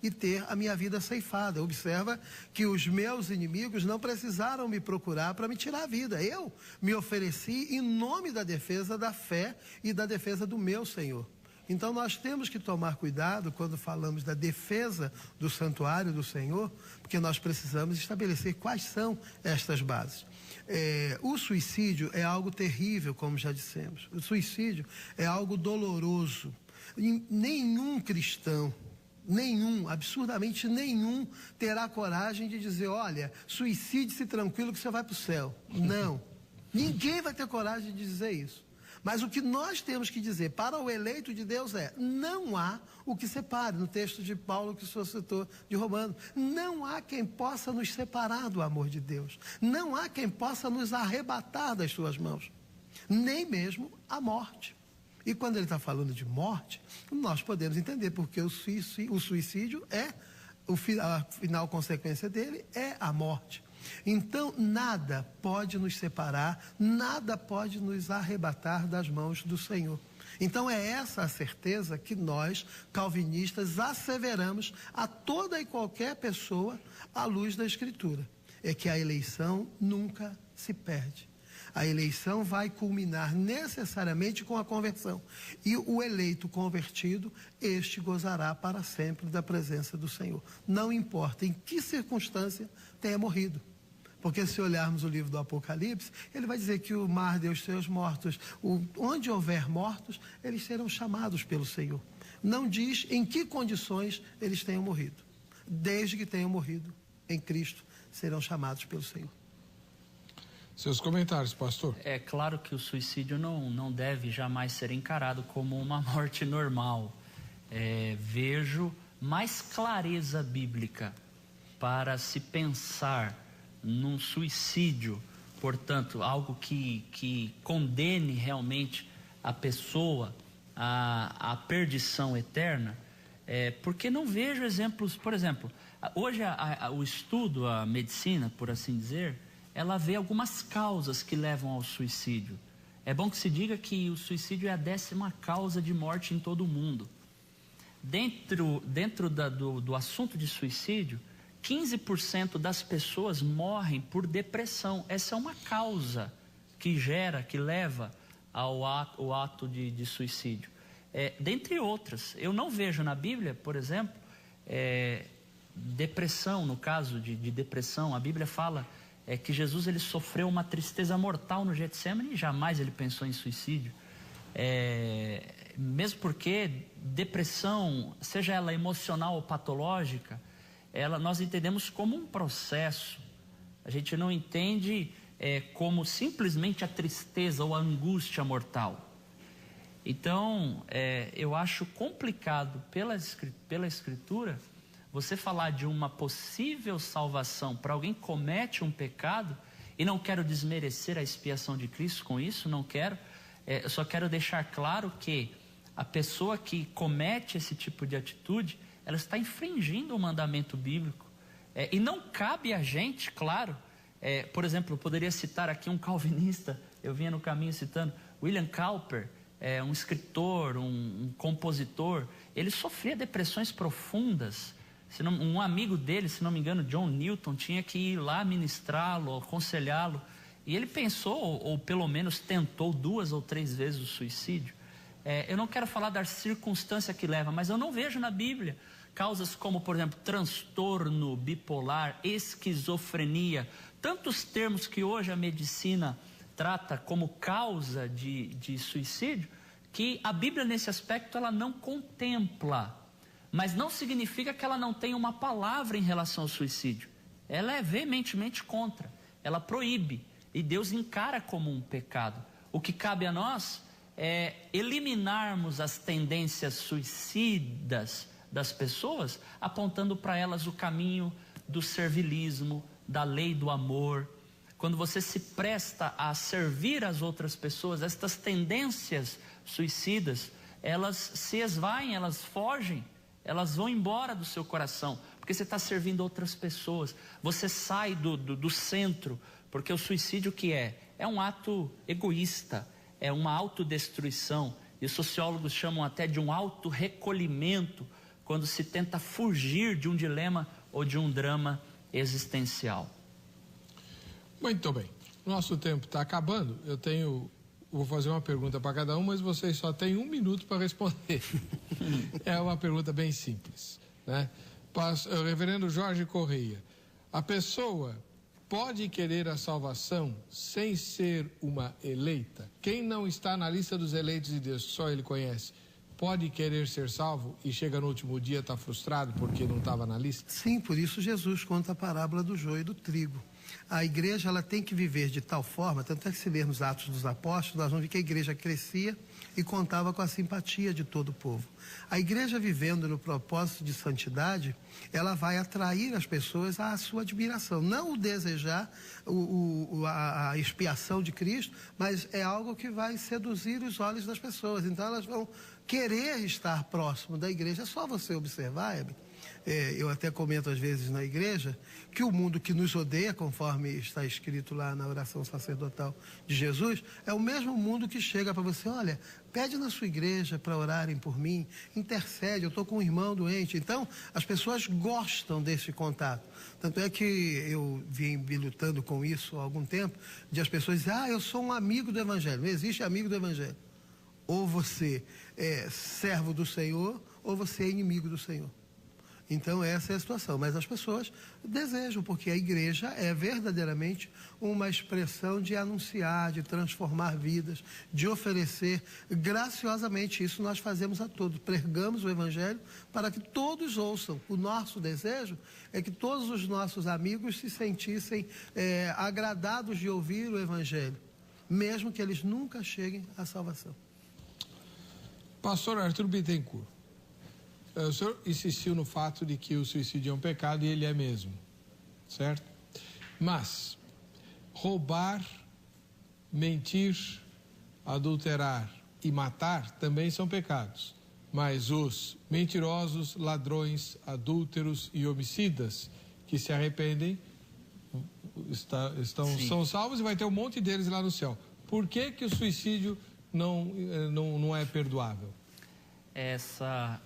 e ter a minha vida ceifada. Observa que os meus inimigos não precisaram me procurar para me tirar a vida. Eu me ofereci em nome da defesa da fé e da defesa do meu Senhor. Então nós temos que tomar cuidado quando falamos da defesa do santuário do Senhor, porque nós precisamos estabelecer quais são estas bases. O suicídio é algo terrível, como já dissemos. O suicídio é algo doloroso. Nenhum cristão, absurdamente nenhum, terá coragem de dizer: olha, suicide-se tranquilo que você vai para o céu. Não. Ninguém vai ter coragem de dizer isso. Mas o que nós temos que dizer para o eleito de Deus é: não há o que separe. No texto de Paulo que o senhor citou, de Romanos, não há quem possa nos separar do amor de Deus. Não há quem possa nos arrebatar das suas mãos, nem mesmo a morte. E quando ele está falando de morte, nós podemos entender porque o suicídio é, a final consequência dele é a morte. Então, nada pode nos separar, nada pode nos arrebatar das mãos do Senhor. Então, é essa a certeza que nós, calvinistas, asseveramos a toda e qualquer pessoa à luz da Escritura. É que a eleição nunca se perde. A eleição vai culminar necessariamente com a conversão. E o eleito convertido, este gozará para sempre da presença do Senhor. Não importa em que circunstância tenha morrido. Porque se olharmos o livro do Apocalipse, ele vai dizer que o mar deu os seus mortos. Onde houver mortos, eles serão chamados pelo Senhor. Não diz em que condições eles tenham morrido. Desde que tenham morrido em Cristo, serão chamados pelo Senhor. Seus comentários, pastor. É claro que o suicídio não deve jamais ser encarado como uma morte normal. Vejo mais clareza bíblica para se pensar num suicídio, portanto, algo que condene realmente a pessoa à perdição eterna, porque não vejo exemplos. Por exemplo, hoje o estudo, a medicina, por assim dizer, ela vê algumas causas que levam ao suicídio. É bom que se diga que o suicídio é a 10ª causa de morte em todo o mundo. Dentro do assunto de suicídio, 15% das pessoas morrem por depressão. Essa é uma causa que leva ao ato de suicídio. Dentre outras, eu não vejo na Bíblia, por exemplo, depressão. No caso de depressão, a Bíblia fala que Jesus ele sofreu uma tristeza mortal no Getsemane e jamais ele pensou em suicídio. Mesmo porque depressão, seja ela emocional ou patológica, nós entendemos como um processo. A gente não entende como simplesmente a tristeza ou a angústia mortal. Então, eu acho complicado pela Escritura você falar de uma possível salvação para alguém que comete um pecado, e não quero desmerecer a expiação de Cristo com isso, não quero. Eu só quero deixar claro que a pessoa que comete esse tipo de atitude, ela está infringindo o mandamento bíblico. E não cabe a gente, claro, por exemplo, eu poderia citar aqui um calvinista, eu vinha no caminho citando, William Cowper, um escritor, um compositor, ele sofria depressões profundas. Um amigo dele, se não me engano, John Newton, tinha que ir lá ministrá-lo, aconselhá-lo, e ele pensou, ou pelo menos tentou 2 ou 3 vezes o suicídio. Eu não quero falar da circunstância que leva, mas eu não vejo na Bíblia causas como, por exemplo, transtorno bipolar, esquizofrenia, tantos termos que hoje a medicina trata como causa de suicídio, que a Bíblia nesse aspecto ela não contempla, mas não significa que ela não tenha uma palavra em relação ao suicídio. Ela é veementemente contra, ela proíbe, e Deus encara como um pecado. O que cabe a nós é eliminarmos as tendências suicidas das pessoas, apontando para elas o caminho do servilismo, da lei do amor. Quando você se presta a servir as outras pessoas, estas tendências suicidas, elas se esvaem, elas fogem, elas vão embora do seu coração, porque você está servindo outras pessoas. Você sai do centro, porque o suicídio que é um ato egoísta, é uma autodestruição, e os sociólogos chamam até de um autorrecolhimento, quando se tenta fugir de um dilema ou de um drama existencial. Muito bem, nosso tempo está acabando. Vou fazer uma pergunta para cada um, mas vocês só têm 1 minuto para responder. É uma pergunta bem simples, né? Reverendo Jorge Correia, a pessoa pode querer a salvação sem ser uma eleita? Quem não está na lista dos eleitos de Deus, só ele conhece, pode querer ser salvo e chega no último dia, está frustrado porque não estava na lista? Sim, por isso Jesus conta a parábola do joio e do trigo. A igreja ela tem que viver de tal forma, tanto é que se lermos Atos dos Apóstolos, nós vamos ver que a igreja crescia e contava com a simpatia de todo o povo. A igreja vivendo no propósito de santidade, ela vai atrair as pessoas à sua admiração. Não o desejar a expiação de Cristo, mas é algo que vai seduzir os olhos das pessoas. Então elas vão querer estar próximo da igreja. É só você observar, Hebe. Eu até comento às vezes na igreja que o mundo que nos odeia, conforme está escrito lá na oração sacerdotal de Jesus, é o mesmo mundo que chega para você, olha, pede na sua igreja para orarem por mim, intercede, eu estou com um irmão doente. Então, as pessoas gostam desse contato. Tanto é que eu vim lutando com isso há algum tempo, de as pessoas dizerem, eu sou um amigo do Evangelho. Não existe amigo do Evangelho. Ou você é servo do Senhor, ou você é inimigo do Senhor. Então, essa é a situação. Mas as pessoas desejam, porque a igreja é verdadeiramente uma expressão de anunciar, de transformar vidas, de oferecer graciosamente. Isso nós fazemos a todos. Pregamos o Evangelho para que todos ouçam. O nosso desejo é que todos os nossos amigos se sentissem agradados de ouvir o Evangelho, mesmo que eles nunca cheguem à salvação. Pastor Arthur Bittencourt, o senhor insistiu no fato de que o suicídio é um pecado e ele é mesmo, certo? Mas roubar, mentir, adulterar e matar também são pecados. Mas os mentirosos, ladrões, adúlteros e homicidas que se arrependem são salvos e vai ter um monte deles lá no céu. Por que que o suicídio não é perdoável?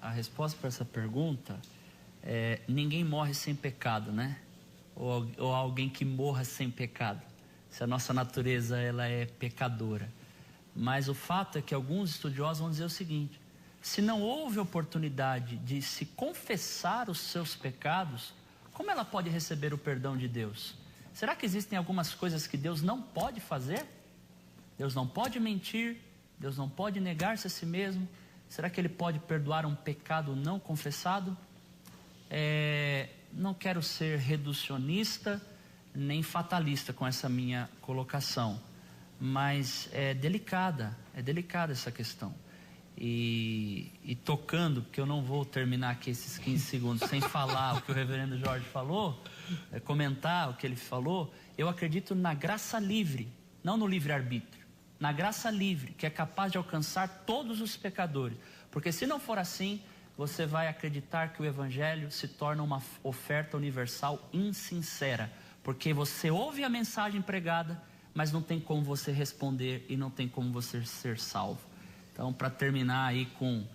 A resposta para essa pergunta ninguém morre sem pecado, né? Ou alguém que morra sem pecado. Se a nossa natureza ela é pecadora. Mas o fato é que alguns estudiosos vão dizer o seguinte: se não houve oportunidade de se confessar os seus pecados, como ela pode receber o perdão de Deus? Será que existem algumas coisas que Deus não pode fazer? Deus não pode mentir, Deus não pode negar-se a si mesmo. Será que Ele pode perdoar um pecado não confessado? Não quero ser reducionista nem fatalista com essa minha colocação, mas é delicada essa questão. E tocando, porque eu não vou terminar aqui esses 15 segundos sem falar o que o reverendo Jorge falou, comentar o que ele falou. Eu acredito na graça livre, não no livre-arbítrio. Na graça livre, que é capaz de alcançar todos os pecadores. Porque se não for assim, você vai acreditar que o Evangelho se torna uma oferta universal insincera. Porque você ouve a mensagem pregada, mas não tem como você responder e não tem como você ser salvo. Então, para terminar aí com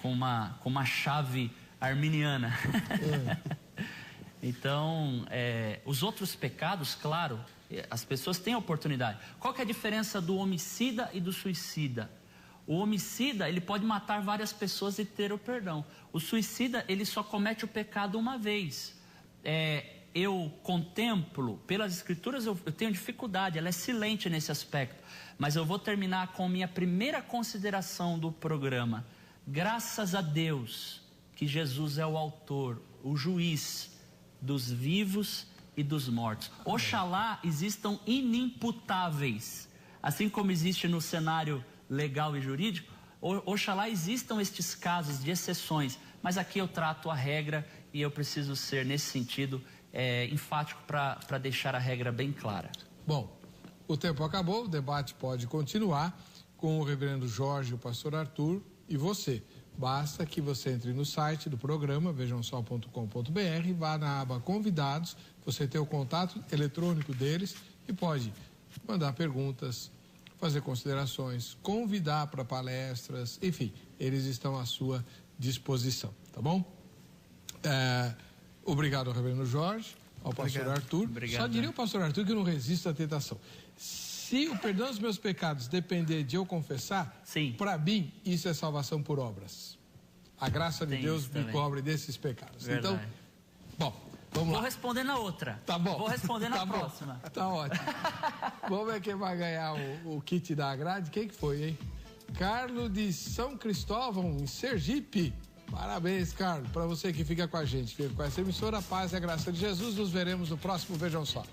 uma chave arminiana. Então, os outros pecados, claro, as pessoas têm oportunidade. Qual que é a diferença do homicida e do suicida? O homicida, ele pode matar várias pessoas e ter o perdão. O suicida, ele só comete o pecado uma vez. Eu contemplo, pelas escrituras eu tenho dificuldade, ela é silente nesse aspecto. Mas eu vou terminar com minha primeira consideração do programa. Graças a Deus que Jesus é o autor, o juiz dos vivos e dos mortos. Oxalá existam inimputáveis, assim como existe no cenário legal e jurídico. Oxalá existam estes casos de exceções, mas aqui eu trato a regra e eu preciso ser, nesse sentido, enfático para deixar a regra bem clara. Bom, o tempo acabou, o debate pode continuar com o reverendo Jorge, o pastor Arthur e você. Basta que você entre no site do programa, vejamsó.com.br, vá na aba convidados, você tem o contato eletrônico deles e pode mandar perguntas, fazer considerações, convidar para palestras, enfim, eles estão à sua disposição, tá bom? Obrigado ao reverendo Jorge, ao pastor Arthur. Obrigado. Só diria o pastor Arthur que eu não resisto à tentação. Se o perdão dos meus pecados depender de eu confessar, para mim isso é salvação por obras. A graça de Deus me cobre desses pecados. Verdade. Então, bom, vamos lá. Vou responder na outra. Tá bom. Vou responder na tá próxima. Bom. Tá ótimo. Vamos ver quem vai ganhar o kit da grade. Quem que foi, hein? Carlos de São Cristóvão, em Sergipe. Parabéns, Carlos. Para você que fica com a gente, fica com essa emissora, a paz e a graça de Jesus. Nos veremos no próximo Vejam Só.